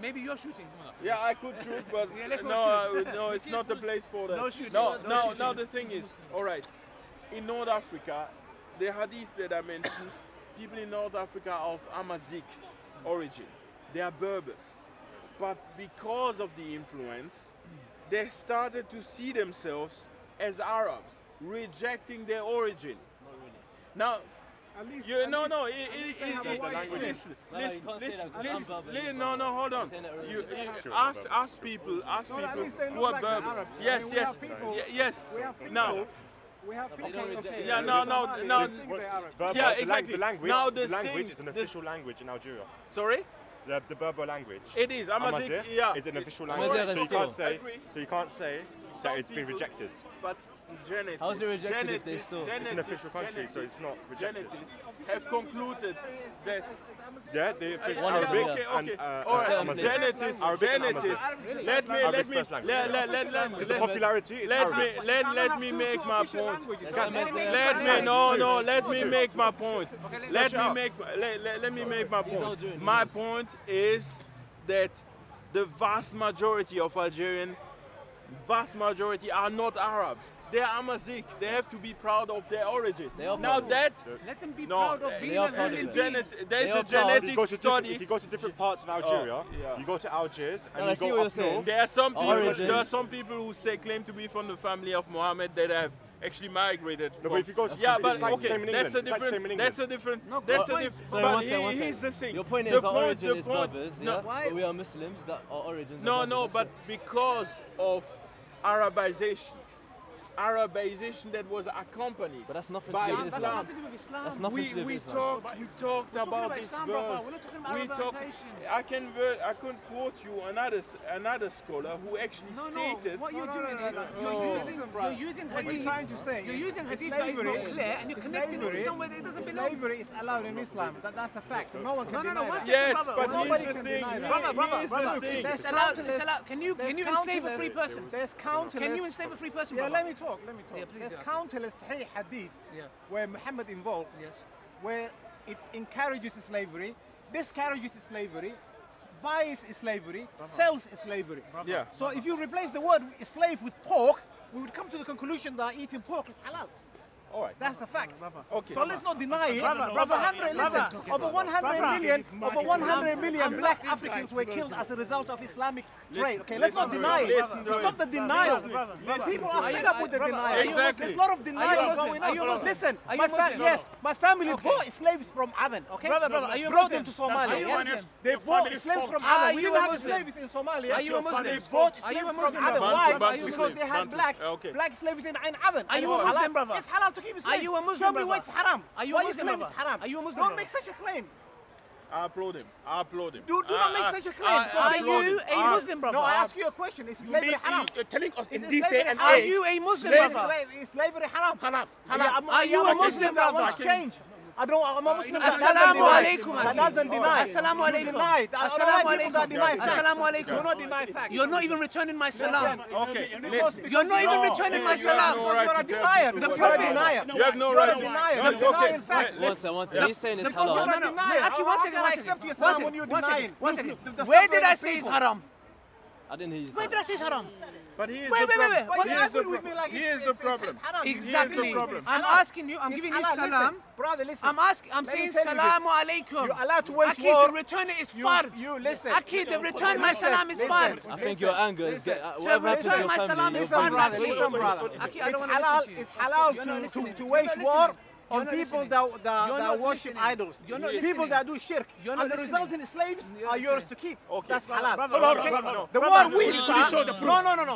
[SPEAKER 2] Maybe you're shooting.
[SPEAKER 1] yeah, I could shoot, but
[SPEAKER 2] Yeah, let's not shoot.
[SPEAKER 1] no, it's not the place for that.
[SPEAKER 2] No shooting.
[SPEAKER 1] No,
[SPEAKER 2] No
[SPEAKER 1] now
[SPEAKER 2] shooting.
[SPEAKER 1] the thing is, all right, in North Africa, the hadith that I mentioned, people in North Africa of Amazigh origin, they are Berbers, but because of the influence, they started to see themselves as Arabs, rejecting their origin. Now, listen, no, hold on. You ask people who are Berber. Yes.
[SPEAKER 4] We have people.
[SPEAKER 1] Now,
[SPEAKER 4] we have people.
[SPEAKER 1] yeah, no. Yeah, exactly.
[SPEAKER 5] The language,
[SPEAKER 1] Now
[SPEAKER 5] the language is an official language in Algeria.
[SPEAKER 1] Sorry?
[SPEAKER 5] The Berber language.
[SPEAKER 1] It is.
[SPEAKER 5] Amazigh
[SPEAKER 1] Yeah.
[SPEAKER 5] is an official language. So you can't say that it's been rejected.
[SPEAKER 1] But
[SPEAKER 6] How's it rejected if they still?
[SPEAKER 3] It's an official country, so it's not rejected.
[SPEAKER 1] Have concluded that.
[SPEAKER 3] Yeah, the official
[SPEAKER 6] One of them,
[SPEAKER 3] Arabic
[SPEAKER 6] yeah.
[SPEAKER 3] and
[SPEAKER 1] Genetics. Let me.
[SPEAKER 3] The popularity is Arabic.
[SPEAKER 1] Let me make my point. Let me make my point. Let me make my point. My point is that the vast majority of Algerian, are not Arabs. They are Amazigh. They have to be proud of their origin. Now that
[SPEAKER 2] let them be proud of being a human being.
[SPEAKER 1] There's a genetic study.
[SPEAKER 3] If you go to different parts of Algeria, you go to Algiers and you go up north.
[SPEAKER 1] There are some people who claim to be from the family of Mohammed that have actually migrated.
[SPEAKER 3] No, but if you go to
[SPEAKER 1] that's a different. But here's the thing.
[SPEAKER 6] Your point is our origin is Berbers, yeah? But we are Muslims that our origins are Berbers.
[SPEAKER 1] But because of Arabization that was accompanied.
[SPEAKER 6] But that's nothing
[SPEAKER 1] by
[SPEAKER 6] to do with
[SPEAKER 1] Islam.
[SPEAKER 6] Islam.
[SPEAKER 2] Nothing to do with Islam.
[SPEAKER 6] That's nothing to do with Islam.
[SPEAKER 1] We talked about this
[SPEAKER 2] Islam,
[SPEAKER 1] verse.
[SPEAKER 2] brother. We're not talking about Arabization.
[SPEAKER 1] I can quote you another scholar who actually stated.
[SPEAKER 2] What you're doing is you're using hadith.
[SPEAKER 4] What you're trying to say
[SPEAKER 2] You're using hadith that is not clear, and you're connecting it to somewhere that it doesn't belong.
[SPEAKER 4] Slavery is allowed in Islam. That's a fact. No one can deny
[SPEAKER 2] one
[SPEAKER 4] that.
[SPEAKER 2] second,
[SPEAKER 1] Yes,
[SPEAKER 2] brother.
[SPEAKER 1] but
[SPEAKER 4] Nobody
[SPEAKER 1] here's the
[SPEAKER 4] can
[SPEAKER 1] thing.
[SPEAKER 4] deny that.
[SPEAKER 2] Brother. It's allowed. Can you enslave a free person?
[SPEAKER 4] There's countless.
[SPEAKER 2] Can you enslave a free person?
[SPEAKER 4] Yeah,
[SPEAKER 2] brother?
[SPEAKER 4] let me talk.
[SPEAKER 2] Yeah, please,
[SPEAKER 4] There's
[SPEAKER 2] yeah.
[SPEAKER 4] countless Sahih hadith where Muhammad involved, where it encourages slavery, discourages slavery, buys slavery, sells slavery.
[SPEAKER 1] Yeah.
[SPEAKER 4] So if you replace the word slave with pork, we would come to the conclusion that eating pork is halal.
[SPEAKER 1] All right.
[SPEAKER 4] That's a fact.
[SPEAKER 1] Okay.
[SPEAKER 4] So let's not deny it.
[SPEAKER 2] Brother,
[SPEAKER 4] Over 100 million black Africans were killed as a result of Islamic trade. Okay, let's not deny it. Stop the denial. People are fed up with the denial.
[SPEAKER 1] Exactly.
[SPEAKER 4] There's a lot of denial going on. Listen, my family bought slaves from Aden. Okay,
[SPEAKER 2] Brother, are you a
[SPEAKER 4] brought
[SPEAKER 2] Muslim?
[SPEAKER 4] them to Somalia.
[SPEAKER 2] Are you a Muslim?
[SPEAKER 4] They bought slaves from
[SPEAKER 2] Are
[SPEAKER 4] Aden. We
[SPEAKER 2] you
[SPEAKER 4] didn't
[SPEAKER 2] a
[SPEAKER 4] have
[SPEAKER 2] Muslim?
[SPEAKER 4] slaves in Somalia.
[SPEAKER 2] Are you a Muslim?
[SPEAKER 4] They bought
[SPEAKER 2] Are you
[SPEAKER 4] slaves
[SPEAKER 2] a
[SPEAKER 4] from
[SPEAKER 2] Muslim,
[SPEAKER 4] Aden.
[SPEAKER 2] brother?
[SPEAKER 4] Why?
[SPEAKER 2] Are you a
[SPEAKER 4] Because they
[SPEAKER 2] Muslim?
[SPEAKER 4] had black slaves in Aden.
[SPEAKER 2] Are you a Muslim, brother?
[SPEAKER 4] It's halal to keep slaves.
[SPEAKER 2] Are you a Muslim,
[SPEAKER 4] Show me
[SPEAKER 2] brother?
[SPEAKER 4] why it's haram.
[SPEAKER 2] Are you
[SPEAKER 4] Why
[SPEAKER 2] a Muslim,
[SPEAKER 4] claim
[SPEAKER 2] brother?
[SPEAKER 4] it's haram?
[SPEAKER 2] Are you a Muslim,
[SPEAKER 4] Don't
[SPEAKER 2] brother?
[SPEAKER 4] make such a claim.
[SPEAKER 1] I applaud him.
[SPEAKER 4] Do not make such a claim.
[SPEAKER 2] Are you a Muslim, brother?
[SPEAKER 4] No, I ask you a question. Is slavery haram?
[SPEAKER 5] You're telling us in
[SPEAKER 4] Is
[SPEAKER 5] this day and
[SPEAKER 2] Are
[SPEAKER 5] age.
[SPEAKER 2] you a Muslim, brother?
[SPEAKER 4] Is slavery haram?
[SPEAKER 2] Are you a Muslim,
[SPEAKER 4] that
[SPEAKER 2] brother?
[SPEAKER 4] wants change? I'm a Muslim.
[SPEAKER 2] Assalamu alaikum.
[SPEAKER 4] That doesn't deny.
[SPEAKER 2] Assalamu alaikum.
[SPEAKER 4] Assalamu alaikum.
[SPEAKER 2] Assalamu alaikum.
[SPEAKER 4] Do not deny facts.
[SPEAKER 2] You're not even returning my salam.
[SPEAKER 1] Okay.
[SPEAKER 2] You're not even returning my salam.
[SPEAKER 4] You're a denier.
[SPEAKER 2] The Prophet.
[SPEAKER 1] You have no right to
[SPEAKER 4] deny. You're denying facts.
[SPEAKER 6] One second. He's saying it's halal.
[SPEAKER 4] You're a
[SPEAKER 2] No.
[SPEAKER 4] denier.
[SPEAKER 2] Actually, one second.
[SPEAKER 4] How can I accept your salam when you're denying?
[SPEAKER 2] One second. Where did I say it's haram?
[SPEAKER 6] I didn't hear you.
[SPEAKER 2] Where did I say it's haram?
[SPEAKER 1] But here's
[SPEAKER 2] Wait.
[SPEAKER 4] But you
[SPEAKER 1] Here's the
[SPEAKER 4] argued with me like
[SPEAKER 1] Here's the problem.
[SPEAKER 2] Exactly.
[SPEAKER 1] problem.
[SPEAKER 2] I'm asking you. I'm giving you
[SPEAKER 4] Halal.
[SPEAKER 2] salam.
[SPEAKER 4] Listen, brother, listen.
[SPEAKER 2] I'm
[SPEAKER 4] Let me
[SPEAKER 2] saying
[SPEAKER 4] tell you this.
[SPEAKER 2] salamu alaikum.
[SPEAKER 4] You're allowed to wage
[SPEAKER 2] Akid,
[SPEAKER 4] war.
[SPEAKER 2] to return it is fard.
[SPEAKER 4] You listen.
[SPEAKER 2] Akid, to return my salam is fard.
[SPEAKER 6] I think your anger is
[SPEAKER 4] listen.
[SPEAKER 6] whatever happened to
[SPEAKER 2] return
[SPEAKER 6] your
[SPEAKER 2] my
[SPEAKER 6] family.
[SPEAKER 2] salam
[SPEAKER 6] your
[SPEAKER 2] is
[SPEAKER 6] family-
[SPEAKER 2] fine, brother.
[SPEAKER 4] Listen, brother.
[SPEAKER 2] Akid, I don't want to listen to you.
[SPEAKER 4] It's halal
[SPEAKER 2] You're not listening.
[SPEAKER 4] to wage
[SPEAKER 2] You're not
[SPEAKER 4] war
[SPEAKER 2] listening.
[SPEAKER 4] on
[SPEAKER 2] You're not
[SPEAKER 4] people
[SPEAKER 2] listening.
[SPEAKER 4] that
[SPEAKER 2] You're not
[SPEAKER 4] worship
[SPEAKER 2] listening.
[SPEAKER 4] idols.
[SPEAKER 2] You're not
[SPEAKER 4] People
[SPEAKER 2] listening.
[SPEAKER 4] that do shirk.
[SPEAKER 2] You're
[SPEAKER 4] And
[SPEAKER 2] not
[SPEAKER 4] the
[SPEAKER 2] listening.
[SPEAKER 4] resulting slaves
[SPEAKER 2] You're
[SPEAKER 4] are
[SPEAKER 2] not
[SPEAKER 4] yours to
[SPEAKER 2] listening.
[SPEAKER 4] keep. That's halal.
[SPEAKER 2] Brother,
[SPEAKER 4] The war we start. No.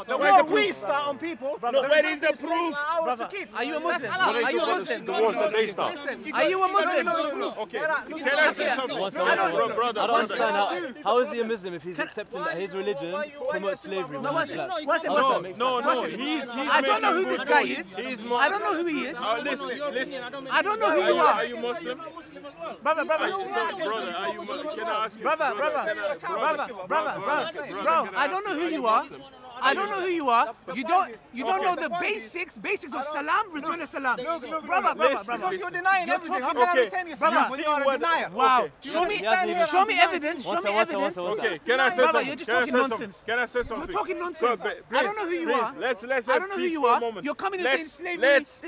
[SPEAKER 4] The war we start on people.
[SPEAKER 5] where is the
[SPEAKER 4] resulting slaves are ours to keep.
[SPEAKER 2] Are you a
[SPEAKER 4] That's
[SPEAKER 2] Muslim?
[SPEAKER 4] halal.
[SPEAKER 2] Are you a Muslim?
[SPEAKER 3] The wars that they start.
[SPEAKER 4] Listen,
[SPEAKER 2] Are you a Muslim?
[SPEAKER 1] Okay.
[SPEAKER 4] Can
[SPEAKER 1] Can I say something?
[SPEAKER 6] One second.
[SPEAKER 1] Brother,
[SPEAKER 6] I don't understand
[SPEAKER 4] brother.
[SPEAKER 6] how is he a Muslim if he's accepting that his religion promotes slavery?
[SPEAKER 2] No,
[SPEAKER 6] which is
[SPEAKER 2] one
[SPEAKER 6] black?
[SPEAKER 2] second.
[SPEAKER 1] I
[SPEAKER 2] I don't know who this guy is. I don't know who he is.
[SPEAKER 1] Listen.
[SPEAKER 2] I don't know who you
[SPEAKER 1] Are
[SPEAKER 2] are.
[SPEAKER 1] you Muslim?
[SPEAKER 2] Brother.
[SPEAKER 1] Brother, are you Muslim? Can I ask you?
[SPEAKER 2] Brother, I don't know who you are. I don't know who you are. You don't know the basics of salam, return a salam. Brother.
[SPEAKER 4] Because you're denying everything. How can I return your salam when you are a denier?
[SPEAKER 2] Wow. Show me evidence.
[SPEAKER 1] Okay, can I say
[SPEAKER 2] Brother,
[SPEAKER 1] something?
[SPEAKER 2] you're just talking nonsense.
[SPEAKER 1] Can I say something?
[SPEAKER 2] You're talking nonsense.
[SPEAKER 1] Please,
[SPEAKER 2] I don't know who you are.
[SPEAKER 1] Let's
[SPEAKER 2] I don't know who you are. You're coming and saying slavery.
[SPEAKER 4] Let's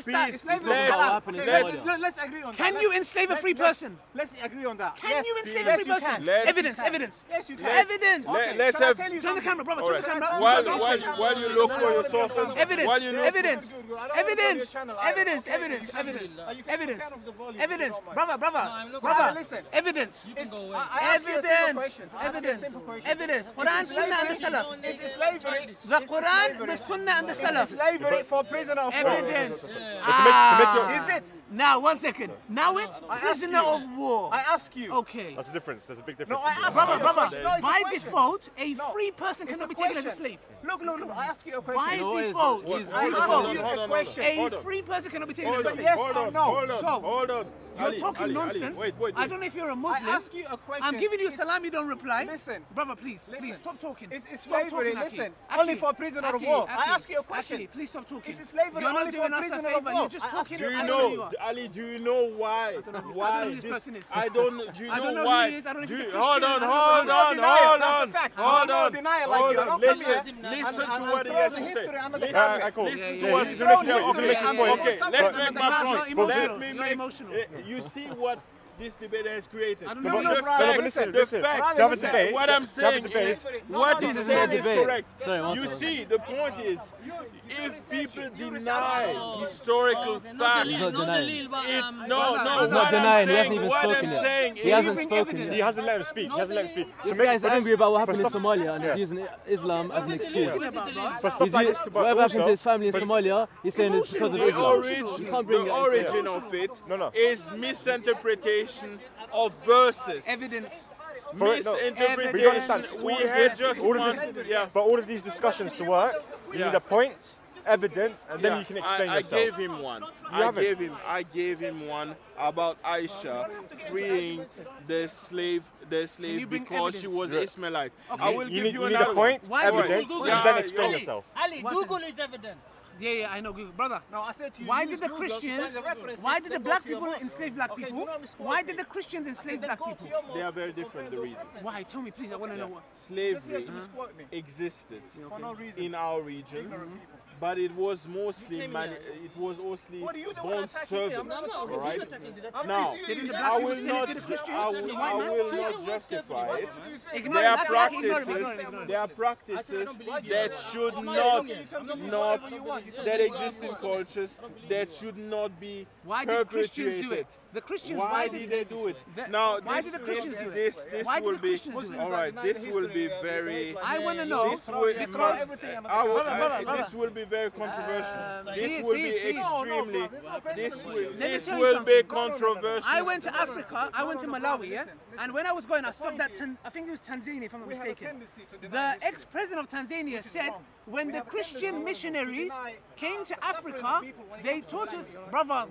[SPEAKER 4] agree on that.
[SPEAKER 2] Can you enslave a free person?
[SPEAKER 4] Let's agree on that.
[SPEAKER 2] Can you enslave a free person? Evidence.
[SPEAKER 4] Yes, you can.
[SPEAKER 2] Evidence.
[SPEAKER 1] Let's have.
[SPEAKER 2] Turn the camera, brother. Turn the camera.
[SPEAKER 1] While you look for your sources.
[SPEAKER 2] Evidence.
[SPEAKER 1] While you look
[SPEAKER 2] Evidence. Brother.
[SPEAKER 4] Listen.
[SPEAKER 2] Evidence. Evidence. Quran, Sunnah, and the Salaf.
[SPEAKER 4] It's slavery.
[SPEAKER 2] The Quran, the Sunnah, and the Salaf.
[SPEAKER 4] Slavery for prisoner of war.
[SPEAKER 2] Evidence.
[SPEAKER 3] But to make your
[SPEAKER 4] Is it?
[SPEAKER 2] Now, 1 second. Now it's prisoner of war.
[SPEAKER 4] I ask you.
[SPEAKER 2] Okay.
[SPEAKER 3] That's a difference. There's a big difference.
[SPEAKER 4] No, I ask
[SPEAKER 2] Brother,
[SPEAKER 4] you.
[SPEAKER 2] brother,
[SPEAKER 4] No,
[SPEAKER 2] by default, a free person cannot be taken as a slave.
[SPEAKER 4] Look. I ask you a
[SPEAKER 2] By
[SPEAKER 4] question.
[SPEAKER 2] default,
[SPEAKER 1] Hold
[SPEAKER 2] a free person cannot be taken as a slave.
[SPEAKER 4] Yes or no?
[SPEAKER 1] Hold on.
[SPEAKER 2] You're talking nonsense.
[SPEAKER 1] Wait.
[SPEAKER 2] I don't know if you're a Muslim.
[SPEAKER 4] I ask you a question.
[SPEAKER 2] I'm giving you a salam, you don't reply.
[SPEAKER 4] Listen.
[SPEAKER 2] Brother, please, stop talking.
[SPEAKER 4] It's
[SPEAKER 2] Stop
[SPEAKER 4] slavery,
[SPEAKER 2] talking,
[SPEAKER 4] listen.
[SPEAKER 2] Aki.
[SPEAKER 4] Only for prisoner of war. I ask you a question.
[SPEAKER 2] Aki, please stop talking.
[SPEAKER 4] Is slavery
[SPEAKER 2] You're not
[SPEAKER 4] only
[SPEAKER 2] doing
[SPEAKER 4] for
[SPEAKER 2] us a
[SPEAKER 4] prisoner of
[SPEAKER 2] favor.
[SPEAKER 4] war?
[SPEAKER 2] You're just talking.
[SPEAKER 1] Do you
[SPEAKER 2] I don't know who you
[SPEAKER 1] know,
[SPEAKER 2] are.
[SPEAKER 1] Ali, do you know why?
[SPEAKER 2] I don't know who this person is.
[SPEAKER 1] I don't, do you
[SPEAKER 2] I don't know
[SPEAKER 1] why?
[SPEAKER 2] who he is. I don't know if he's a Christian.
[SPEAKER 1] Hold
[SPEAKER 2] I
[SPEAKER 1] on,
[SPEAKER 2] don't know
[SPEAKER 1] hold
[SPEAKER 2] who
[SPEAKER 1] on,
[SPEAKER 4] That's a
[SPEAKER 1] hold
[SPEAKER 4] fact.
[SPEAKER 1] on, hold
[SPEAKER 4] No
[SPEAKER 1] on.
[SPEAKER 4] denial like you. I don't come here
[SPEAKER 1] Listen to
[SPEAKER 4] and
[SPEAKER 1] what he
[SPEAKER 4] throw
[SPEAKER 1] has
[SPEAKER 4] the
[SPEAKER 1] to
[SPEAKER 4] history
[SPEAKER 1] say.
[SPEAKER 4] under the
[SPEAKER 3] Yeah,
[SPEAKER 4] carpet.
[SPEAKER 3] cool.
[SPEAKER 1] Listen to
[SPEAKER 3] Yeah,
[SPEAKER 1] what
[SPEAKER 3] he's
[SPEAKER 1] he's
[SPEAKER 3] gonna
[SPEAKER 1] saying.
[SPEAKER 3] make his point.
[SPEAKER 1] Okay, let's make my point.
[SPEAKER 2] You're
[SPEAKER 1] Let
[SPEAKER 2] emotional.
[SPEAKER 1] me
[SPEAKER 2] You're
[SPEAKER 1] make.
[SPEAKER 2] emotional.
[SPEAKER 1] You see what this debate has created.
[SPEAKER 2] I don't
[SPEAKER 3] No,
[SPEAKER 2] know.
[SPEAKER 3] but
[SPEAKER 2] The
[SPEAKER 3] no, but listen. To have a debate.
[SPEAKER 1] What I'm
[SPEAKER 3] to have a
[SPEAKER 1] saying
[SPEAKER 3] debate.
[SPEAKER 1] is, what
[SPEAKER 6] this
[SPEAKER 1] he
[SPEAKER 6] is
[SPEAKER 1] said
[SPEAKER 6] a
[SPEAKER 1] is
[SPEAKER 6] debate.
[SPEAKER 1] correct.
[SPEAKER 6] Sorry, one
[SPEAKER 1] You
[SPEAKER 6] second.
[SPEAKER 1] see, the point is, if people deny historical facts,
[SPEAKER 6] He's not denying.
[SPEAKER 1] no,
[SPEAKER 6] He's not denying. He hasn't even spoken yet. He hasn't spoken
[SPEAKER 3] He
[SPEAKER 6] yet.
[SPEAKER 3] hasn't let him speak. He hasn't let him speak.
[SPEAKER 6] This guy's angry about what happened in Somalia and he's using Islam as an excuse.
[SPEAKER 3] For stuff like this, but
[SPEAKER 6] Whatever happened to
[SPEAKER 3] also,
[SPEAKER 6] his family in Somalia, he's saying it's because of Islam. You can't bring
[SPEAKER 1] the
[SPEAKER 6] it into it.
[SPEAKER 1] origin of it
[SPEAKER 3] No.
[SPEAKER 1] is misinterpretation of verses.
[SPEAKER 2] Evidence.
[SPEAKER 3] For it, no.
[SPEAKER 1] Misinterpretation.
[SPEAKER 3] But you understand,
[SPEAKER 1] We
[SPEAKER 3] all of
[SPEAKER 1] had
[SPEAKER 3] this-
[SPEAKER 1] just
[SPEAKER 3] all of
[SPEAKER 1] one.
[SPEAKER 3] this-
[SPEAKER 1] Yeah.
[SPEAKER 3] But all of these discussions to work, you need a point, evidence, and then you can explain
[SPEAKER 1] I
[SPEAKER 3] yourself.
[SPEAKER 1] gave him one.
[SPEAKER 3] haven't.
[SPEAKER 1] I gave him one about Aisha freeing the slave
[SPEAKER 2] you bring
[SPEAKER 1] because she
[SPEAKER 2] evidence?
[SPEAKER 1] was Ismailite.
[SPEAKER 2] Okay.
[SPEAKER 1] I will
[SPEAKER 3] You
[SPEAKER 1] give
[SPEAKER 3] need
[SPEAKER 1] you
[SPEAKER 3] a
[SPEAKER 1] another
[SPEAKER 3] point,
[SPEAKER 2] Why
[SPEAKER 3] evidence,
[SPEAKER 2] Google?
[SPEAKER 3] and then explain yourself.
[SPEAKER 7] Ali,
[SPEAKER 2] What's
[SPEAKER 7] Google is evidence.
[SPEAKER 2] Yeah, I know, Google. Brother,
[SPEAKER 4] No, I said to you,
[SPEAKER 2] why
[SPEAKER 4] use
[SPEAKER 2] did the
[SPEAKER 4] Google to
[SPEAKER 2] Christians,
[SPEAKER 4] find the references,
[SPEAKER 2] why did the
[SPEAKER 4] then go
[SPEAKER 2] black
[SPEAKER 4] to your
[SPEAKER 2] people
[SPEAKER 4] mosque.
[SPEAKER 2] enslave black
[SPEAKER 4] Okay,
[SPEAKER 2] people?
[SPEAKER 4] do not misquote
[SPEAKER 2] Why
[SPEAKER 4] me.
[SPEAKER 2] did the Christians enslave
[SPEAKER 4] Then
[SPEAKER 2] black
[SPEAKER 4] go to
[SPEAKER 2] people?
[SPEAKER 4] your mosque
[SPEAKER 1] They are very
[SPEAKER 4] and
[SPEAKER 1] different,
[SPEAKER 4] find
[SPEAKER 1] the
[SPEAKER 4] those
[SPEAKER 1] reasons.
[SPEAKER 2] Why? Tell me, please. I want to know what.
[SPEAKER 1] Slavery
[SPEAKER 4] To misquote me.
[SPEAKER 1] existed
[SPEAKER 4] For no reason.
[SPEAKER 1] in our region, but it was mostly
[SPEAKER 4] What are you doing
[SPEAKER 1] bond
[SPEAKER 4] attacking me? I'm
[SPEAKER 1] servants.
[SPEAKER 4] not attacking
[SPEAKER 1] All right?
[SPEAKER 4] I'm
[SPEAKER 1] Now,
[SPEAKER 4] just
[SPEAKER 2] Didn't the
[SPEAKER 4] using
[SPEAKER 2] black
[SPEAKER 1] I
[SPEAKER 2] people
[SPEAKER 1] will
[SPEAKER 2] sell it
[SPEAKER 1] not,
[SPEAKER 2] to the Christians?
[SPEAKER 1] I
[SPEAKER 2] to the
[SPEAKER 1] will,
[SPEAKER 2] white
[SPEAKER 1] I
[SPEAKER 2] man?
[SPEAKER 1] will not justify it.
[SPEAKER 2] Ignore
[SPEAKER 1] There are
[SPEAKER 2] that,
[SPEAKER 1] practices.
[SPEAKER 2] ignore it.
[SPEAKER 1] There are practices that should not that exist in cultures that should not be
[SPEAKER 2] Why did Christians do
[SPEAKER 1] perpetuated.
[SPEAKER 2] it? The Christians,
[SPEAKER 1] Why did they do it?
[SPEAKER 2] The-
[SPEAKER 1] Now,
[SPEAKER 2] why
[SPEAKER 1] this,
[SPEAKER 2] did the Christians do it?
[SPEAKER 1] this
[SPEAKER 2] Why did
[SPEAKER 1] will
[SPEAKER 2] the
[SPEAKER 1] be
[SPEAKER 2] Christians do it?
[SPEAKER 1] all right. This will be very.
[SPEAKER 2] I want to know
[SPEAKER 1] This will,
[SPEAKER 2] because
[SPEAKER 1] this will be very controversial. This will be extremely. This
[SPEAKER 2] tell you
[SPEAKER 1] will be
[SPEAKER 2] something.
[SPEAKER 1] controversial.
[SPEAKER 2] I went to Africa, I went to Malawi, yeah? And when I was going, I stopped at, I think it was Tanzania, if I'm not mistaken. The ex-president of Tanzania said, when the Christian missionaries came to Africa, they taught us, brother,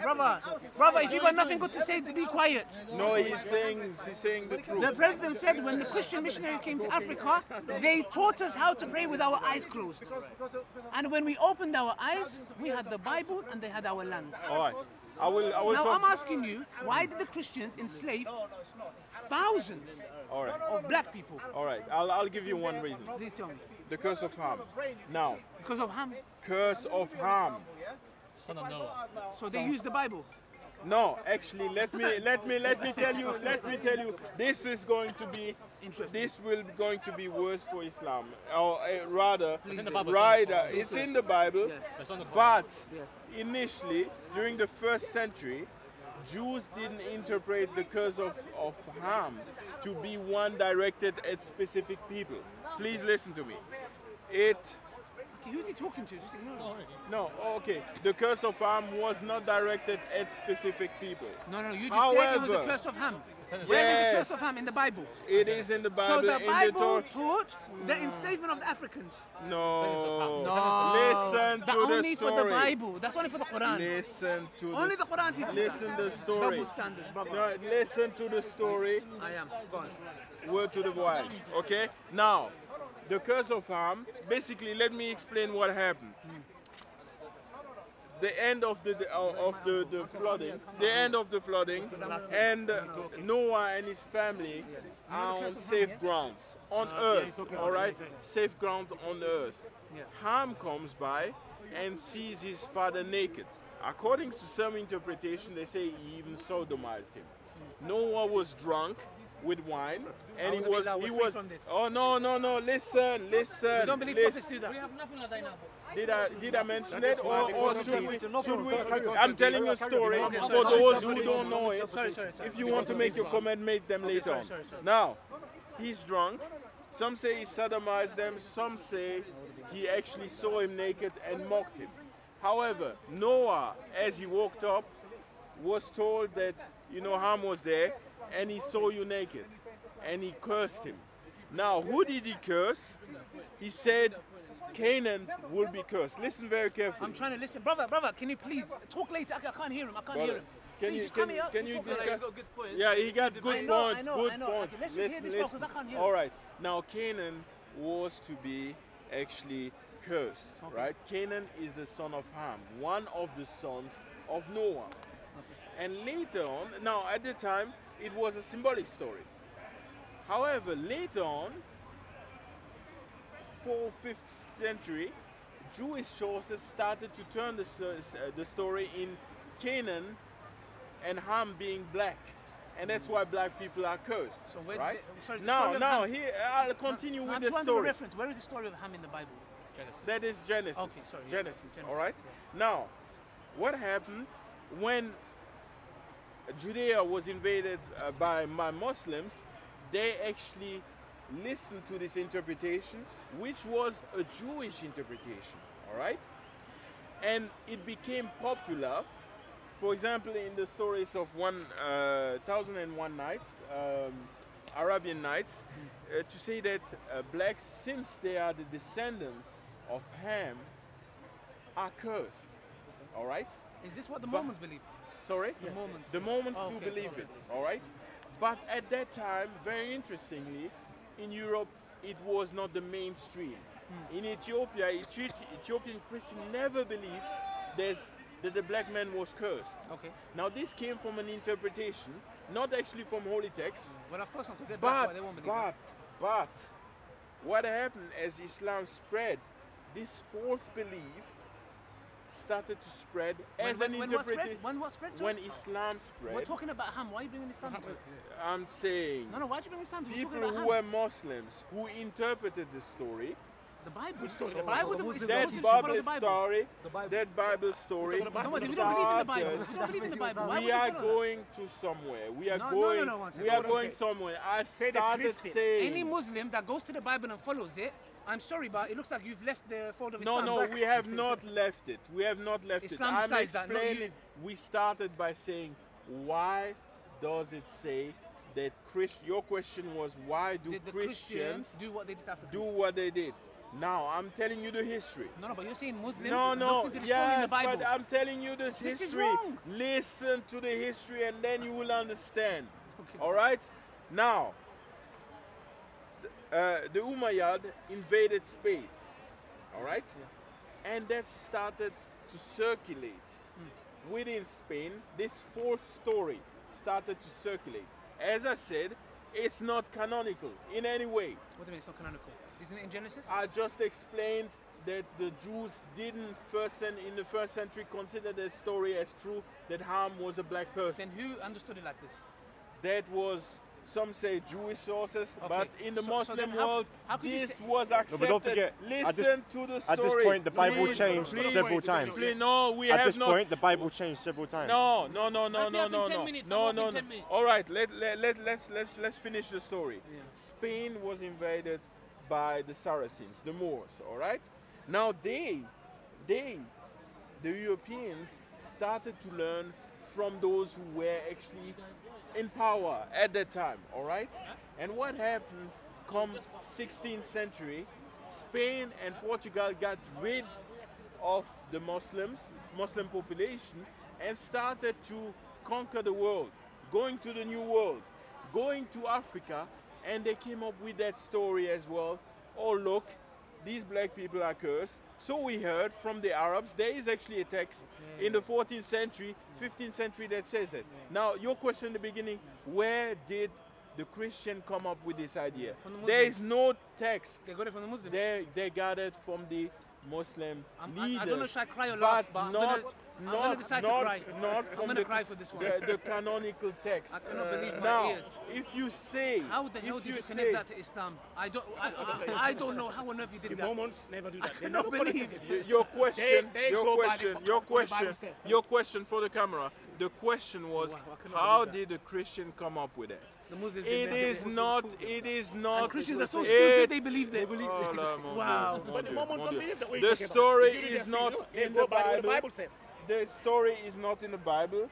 [SPEAKER 2] if you got nothing good to say, be quiet.
[SPEAKER 1] No, he's saying the truth.
[SPEAKER 2] The president said when the Christian missionaries came to Africa, they taught us how to pray with our eyes closed. And when we opened our eyes, we had the Bible and they had our lands.
[SPEAKER 1] All right. I will
[SPEAKER 2] Now
[SPEAKER 1] talk.
[SPEAKER 2] I'm asking you, why did the Christians enslave thousands
[SPEAKER 1] All right.
[SPEAKER 2] of black people?
[SPEAKER 1] All right. I'll give you one reason.
[SPEAKER 2] Please tell me.
[SPEAKER 1] The curse of Ham. Now,
[SPEAKER 2] Because of Ham.
[SPEAKER 1] curse of Ham.
[SPEAKER 7] Son of Noah.
[SPEAKER 2] So they used the Bible.
[SPEAKER 1] No, actually, let me tell you. This is going to be.
[SPEAKER 2] Interesting.
[SPEAKER 1] This will be going to be worse for Islam, or rather,
[SPEAKER 7] It's in the Bible.
[SPEAKER 1] it's in the Bible.
[SPEAKER 7] It's on the Bible.
[SPEAKER 1] But
[SPEAKER 2] Yes.
[SPEAKER 1] initially, during the 1st century, Jews didn't interpret the curse of Ham to be one directed at specific people. Please listen to me.
[SPEAKER 2] Okay, who's he talking to? Just ignore it.
[SPEAKER 1] No, okay. The curse of Ham was not directed at specific people.
[SPEAKER 2] No, you just said it was the
[SPEAKER 1] However,
[SPEAKER 2] curse of Ham. Where is the curse of Ham in the Bible?
[SPEAKER 1] It is in the Bible.
[SPEAKER 2] So the
[SPEAKER 1] in
[SPEAKER 2] Bible
[SPEAKER 1] Torah.
[SPEAKER 2] taught the enslavement of the Africans.
[SPEAKER 1] No.
[SPEAKER 2] No.
[SPEAKER 1] Listen
[SPEAKER 2] That's
[SPEAKER 1] to the
[SPEAKER 2] only
[SPEAKER 1] story.
[SPEAKER 2] for the Bible. That's only for the Quran.
[SPEAKER 1] Listen to
[SPEAKER 2] Only the Quran teaches
[SPEAKER 1] Listen
[SPEAKER 2] that.
[SPEAKER 1] the story.
[SPEAKER 2] Double standards, brother.
[SPEAKER 1] No, listen to the story.
[SPEAKER 2] I am. Go on.
[SPEAKER 1] Word to the wise. Okay? Now, the curse of Ham, basically, let me explain what happened. The end of the flooding, and Noah and his family are on safe grounds on earth. All right, safe grounds on earth. Ham comes by and sees his father naked. According to some interpretation, they say he even sodomized him. Noah was drunk with wine, and he was. Oh no! Listen.
[SPEAKER 2] You don't believe prophets do that?
[SPEAKER 7] We have nothing like that in our books.
[SPEAKER 1] Did I mention it, or should we? I'm telling you a story for those who don't know it.
[SPEAKER 2] Sorry.
[SPEAKER 1] If you want to make your comment, make them later on. Now, he's drunk. Some say he sodomized them. Some say he actually saw him naked and mocked him. However, Noah, as he walked up, was told that, you know, Ham was there and he saw you naked and he cursed him. Now, who did he curse? He said Canaan will be cursed. Listen very carefully.
[SPEAKER 2] I'm trying to listen. Brother, can you please talk later? I can't hear him. I can't hear him.
[SPEAKER 1] Can
[SPEAKER 2] please
[SPEAKER 1] you,
[SPEAKER 2] just come here.
[SPEAKER 1] Can you discuss?
[SPEAKER 6] He's got good points.
[SPEAKER 1] Yeah, he got good points.
[SPEAKER 2] I know. Okay, let's just hear this because I can't hear him.
[SPEAKER 1] All right. Now, Canaan was to be actually cursed, right? Canaan is the son of Ham, one of the sons of Noah. And later on, now at the time, it was a symbolic story. However, later on, 4th, 5th century, Jewish sources started to turn the story in Canaan and Ham being black. And that's why black people are cursed, so right? Here, I'll continue with the story.
[SPEAKER 2] Reference. Where is the story of Ham in the Bible?
[SPEAKER 1] Genesis. That is Genesis.
[SPEAKER 2] Okay, sorry.
[SPEAKER 1] Genesis,
[SPEAKER 2] Genesis.
[SPEAKER 1] all right?
[SPEAKER 2] Yeah.
[SPEAKER 1] Now, what happened when Judea was invaded by Muslims? They actually listened to this interpretation, which was a Jewish interpretation, all right? And it became popular. For example, in the stories of 1001 Nights, Arabian Nights, to say that blacks, since they are the descendants of Ham, are cursed. All right?
[SPEAKER 2] Is this what the Mormons believe?
[SPEAKER 1] Sorry?
[SPEAKER 2] The Mormons.
[SPEAKER 1] The Mormons do believe it. All right? But at that time, very interestingly, in Europe, it was not the mainstream. In Ethiopia, Ethiopian Christians never believed that the black man was cursed.
[SPEAKER 2] Okay.
[SPEAKER 1] Now this came from an interpretation, not actually from holy text.
[SPEAKER 2] Well, of course not, because they're black, they won't believe it.
[SPEAKER 1] But what happened as Islam spread, this false belief started to spread as an interpretation.
[SPEAKER 2] When what spread?
[SPEAKER 1] When Islam spread.
[SPEAKER 2] We're talking about Ham. Why are you bringing Islam into it?
[SPEAKER 1] I'm saying.
[SPEAKER 2] No, why are you bringing Islam into it?
[SPEAKER 1] People who were Muslims who interpreted the story.
[SPEAKER 2] The Bible. Which
[SPEAKER 1] story?
[SPEAKER 2] The Bible.
[SPEAKER 1] That Bible story. That Bible story.
[SPEAKER 2] No, we don't believe in the Bible. We don't believe in the Bible.
[SPEAKER 1] We are going to somewhere. We are going. We are going somewhere. I started saying.
[SPEAKER 2] Any Muslim that goes to the Bible and follows it, I'm sorry, but it looks like you've left the fold of Islam.
[SPEAKER 1] No, we have not left it. We have not left
[SPEAKER 2] Islam
[SPEAKER 1] it. I'm explaining.
[SPEAKER 2] That,
[SPEAKER 1] we started by saying, why does it say that your question was, why do Christians
[SPEAKER 2] do what they did after
[SPEAKER 1] do what they did? Now, I'm telling you the history.
[SPEAKER 2] No, but you're saying Muslims
[SPEAKER 1] looked
[SPEAKER 2] into the story in the Bible.
[SPEAKER 1] But I'm telling you this history.
[SPEAKER 2] Is wrong.
[SPEAKER 1] Listen to the history and then you will understand. Okay. All right? Now, the Umayyad invaded Spain. All right? Yeah. And that started to circulate. Within Spain, this false story started to circulate. As I said, it's not canonical in any way.
[SPEAKER 2] What do you mean it's not canonical? Isn't it in Genesis?
[SPEAKER 1] I just explained that the Jews didn't in the first century consider the story as true, that Ham was a black person.
[SPEAKER 2] Then who understood it like this?
[SPEAKER 1] That was, some say Jewish sources, but in the Muslim world, this was accepted.
[SPEAKER 3] No, but don't forget,
[SPEAKER 1] listen to the story.
[SPEAKER 3] At this point, the Bible changed several times.
[SPEAKER 1] No, we have not.
[SPEAKER 3] At this point, the Bible changed several times.
[SPEAKER 1] No. All right, let's finish the story. Yeah. Spain was invaded by the Saracens, the Moors, all right? Now the Europeans started to learn from those who were actually in power at that time, all right? And what happened come 16th century, Spain and Portugal got rid of the Muslim population and started to conquer the world, going to the New World, going to Africa, and they came up with that story as well. Oh, look, these black people are cursed. So we heard from the Arabs. There is actually a text in the 14th century, 15th century that says that. Now, your question in the beginning, where did the Christian come up with this idea? There is no text.
[SPEAKER 2] They got it from the Muslims.
[SPEAKER 1] They got it from the Muslim leaders.
[SPEAKER 2] I don't know if I cry or laugh, but I'm going to decide to cry. I'm going to cry for this one.
[SPEAKER 1] The canonical text.
[SPEAKER 2] I cannot believe my ears.
[SPEAKER 1] If you say...
[SPEAKER 2] How the hell did you connect that to Islam? I don't know how on earth you did that.
[SPEAKER 3] The Mormons never do that.
[SPEAKER 2] I cannot believe it.
[SPEAKER 1] Your question for the camera. The question was, how did the Christian come up with it?
[SPEAKER 2] The Muslims
[SPEAKER 1] it is not.
[SPEAKER 2] And Christians are so stupid. They believed it.
[SPEAKER 3] Wow. But the Mormons don't believe that.
[SPEAKER 1] The story is not in the Bible.
[SPEAKER 3] The Bible says.
[SPEAKER 1] The story is not in the Bible.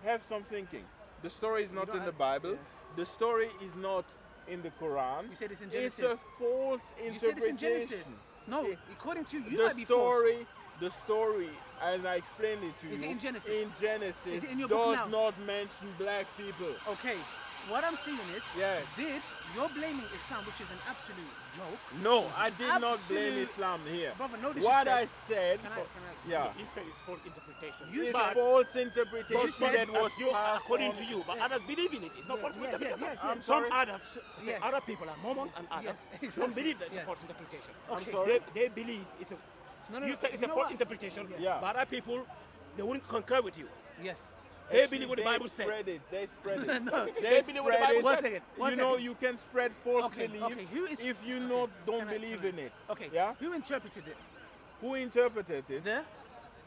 [SPEAKER 1] have some thinking. The story is not in the Bible. The story is not in the Quran.
[SPEAKER 2] You said it's in Genesis.
[SPEAKER 1] It's a false interpretation.
[SPEAKER 2] You said it's in Genesis. No, according to you,
[SPEAKER 1] the story, the story, as I explained it to you,
[SPEAKER 2] is it in Genesis?
[SPEAKER 1] In Genesis,
[SPEAKER 2] is it in your book now?
[SPEAKER 1] does not mention black people.
[SPEAKER 2] Okay, what I'm saying is, you're blaming Islam, which is an absolute joke.
[SPEAKER 1] No, I did not blame Islam here.
[SPEAKER 2] Brother, no disrespect.
[SPEAKER 1] What I said,
[SPEAKER 3] he said it's false interpretation.
[SPEAKER 1] It's false interpretation that was
[SPEAKER 3] according to you, but others believe in it. It's not false interpretation. Some others, other people, like Mormons and others, don't believe that it's a false interpretation. Okay. They believe it's a. You said it's a false interpretation, but other people, they won't concur with you.
[SPEAKER 2] Yes.
[SPEAKER 3] They believe what the Bible says.
[SPEAKER 1] They spread it.
[SPEAKER 2] No.
[SPEAKER 3] They believe what the Bible says.
[SPEAKER 1] You know, you can spread false belief if you don't believe in it.
[SPEAKER 2] Okay.
[SPEAKER 1] Yeah?
[SPEAKER 2] Who interpreted it?
[SPEAKER 1] Who interpreted it?
[SPEAKER 2] The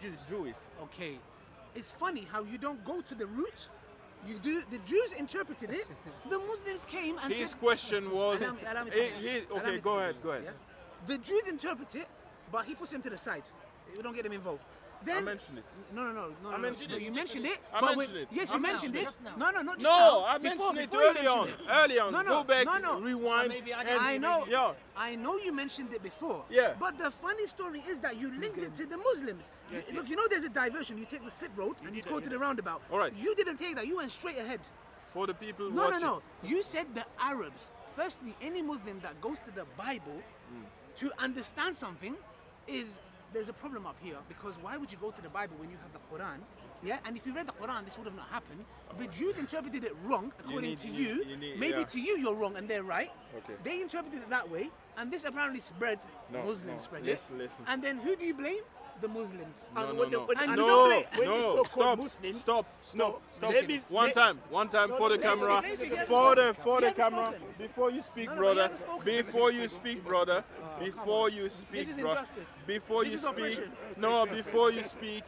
[SPEAKER 2] Jews.
[SPEAKER 1] Jews.
[SPEAKER 2] Okay. It's funny how you don't go to the root. You do. The Jews interpreted it. The Muslims came and
[SPEAKER 1] his
[SPEAKER 2] said.
[SPEAKER 1] question was.
[SPEAKER 2] Okay,
[SPEAKER 1] go ahead. Go ahead.
[SPEAKER 2] Yeah? The Jews interpret it, but he puts them to the side. You don't get them involved. Then,
[SPEAKER 1] I mentioned it.
[SPEAKER 2] No.
[SPEAKER 1] I mentioned it.
[SPEAKER 2] You mentioned it.
[SPEAKER 1] I mentioned it.
[SPEAKER 2] Yes, you mentioned it. No, not just
[SPEAKER 1] now.
[SPEAKER 2] No,
[SPEAKER 1] I mentioned it early on. Early on. Go back, rewind.
[SPEAKER 2] I know. I know you mentioned it before.
[SPEAKER 1] Yeah.
[SPEAKER 2] But the funny story is that you linked it to the Muslims. Look, you know there's a diversion. You take the slip road and you go to the roundabout.
[SPEAKER 1] All right.
[SPEAKER 2] You didn't take that. You went straight ahead.
[SPEAKER 1] For the people watching.
[SPEAKER 2] No. You said the Arabs. Firstly, any Muslim that goes to the Bible to understand something is. There's a problem up here, because why would you go to the Bible when you have the Quran? Yeah, and if you read the Quran, this would have not happened. The Jews interpreted it wrong, according to you. Maybe to you, you're wrong and they're right.
[SPEAKER 1] Okay.
[SPEAKER 2] They interpreted it that way, and this apparently spread. Muslims spread it.
[SPEAKER 1] Listen.
[SPEAKER 2] And then who do you blame? The Muslims.
[SPEAKER 1] Stop. One time for the camera. For the camera. Before you speak, brother. Before you speak,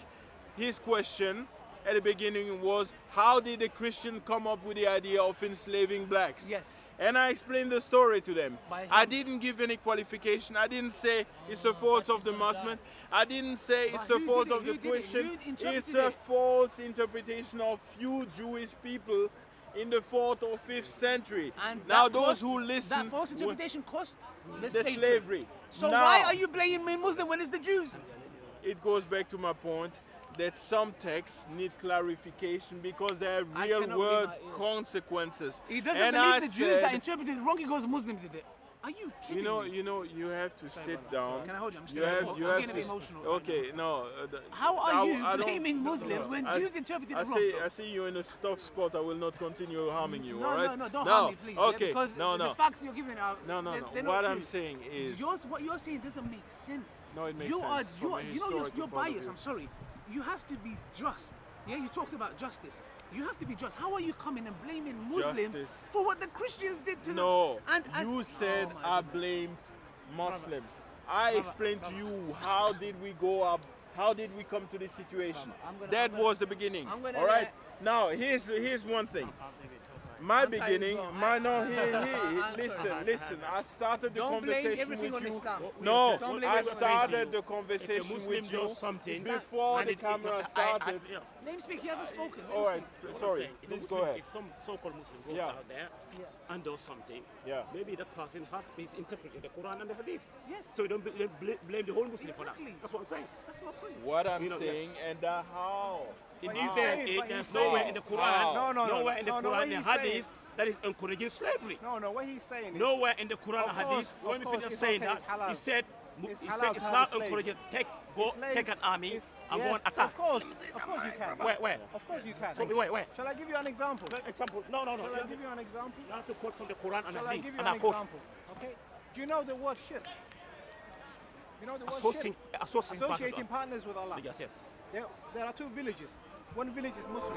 [SPEAKER 1] his question at the beginning was, how did the Christian come up with the idea of enslaving blacks?
[SPEAKER 2] Yes.
[SPEAKER 1] And I explained the story to them. I didn't give any qualification. I didn't say it's the fault of the Muslim. I didn't say it's the fault of the Christian. It's a false interpretation of few Jewish people in the 4th or 5th century.
[SPEAKER 2] And
[SPEAKER 1] now those who listen...
[SPEAKER 2] That false interpretation cost the
[SPEAKER 1] slavery.
[SPEAKER 2] So why are you blaming Muslim when it's the Jews?
[SPEAKER 1] It goes back to my point that some texts need clarification because they have real world consequences.
[SPEAKER 2] He doesn't believe the Jews that interpreted it wrong, he goes Muslims did it. Are you kidding me?
[SPEAKER 1] You have to sit down.
[SPEAKER 2] Can I hold you? I'm getting a bit emotional.
[SPEAKER 1] Okay, no.
[SPEAKER 2] How are you blaming Muslims when Jews interpreted it wrong?
[SPEAKER 1] I see you in a tough spot. I will not continue harming you, all right?
[SPEAKER 2] No, don't harm me, please.
[SPEAKER 1] Okay,
[SPEAKER 2] because the facts you're giving out,
[SPEAKER 1] No. What I'm saying is...
[SPEAKER 2] What you're saying doesn't make sense.
[SPEAKER 1] No, it makes sense.
[SPEAKER 2] You're biased, I'm sorry. You have to be just. Yeah, you talked about justice. You have to be just. How are you coming and blaming Muslims for what the Christians did to them?
[SPEAKER 1] No, you said I blamed Muslims. I explained to you how did we go up, how did we come to this situation. That was the beginning. All right. Now here's one thing. My beginning, listen. I started the conversation with you. No, I started the conversation with you before the camera started.
[SPEAKER 2] Name speak, he hasn't spoken.
[SPEAKER 1] All right, sorry. Please go ahead.
[SPEAKER 3] If some so-called Muslim goes out there and does something, maybe that person has misinterpreted the Quran and the Hadith.
[SPEAKER 2] Yes.
[SPEAKER 3] So you don't blame the whole Muslim for that. That's what I'm saying.
[SPEAKER 2] That's my point.
[SPEAKER 1] What I'm saying and how.
[SPEAKER 3] There's nowhere in the Quran, nowhere in the Quran and Hadith that is encouraging slavery.
[SPEAKER 4] No, what he's saying is...
[SPEAKER 3] Nowhere in the Quran and Hadith, when we finish saying that, he said Islam encourages take an army and go and attack.
[SPEAKER 4] Of course you can.
[SPEAKER 3] Where?
[SPEAKER 4] Of course you can.
[SPEAKER 3] So where?
[SPEAKER 4] Shall I give you an example?
[SPEAKER 3] No.
[SPEAKER 4] Shall I give you an example?
[SPEAKER 3] You have to quote from the Quran and
[SPEAKER 4] Shall I
[SPEAKER 3] Hadith.
[SPEAKER 4] give you an example? Okay. Do you know the word shirk? You know the word shirk? Associating partners with Allah.
[SPEAKER 3] Yes.
[SPEAKER 4] There are two villages. One village is Muslim.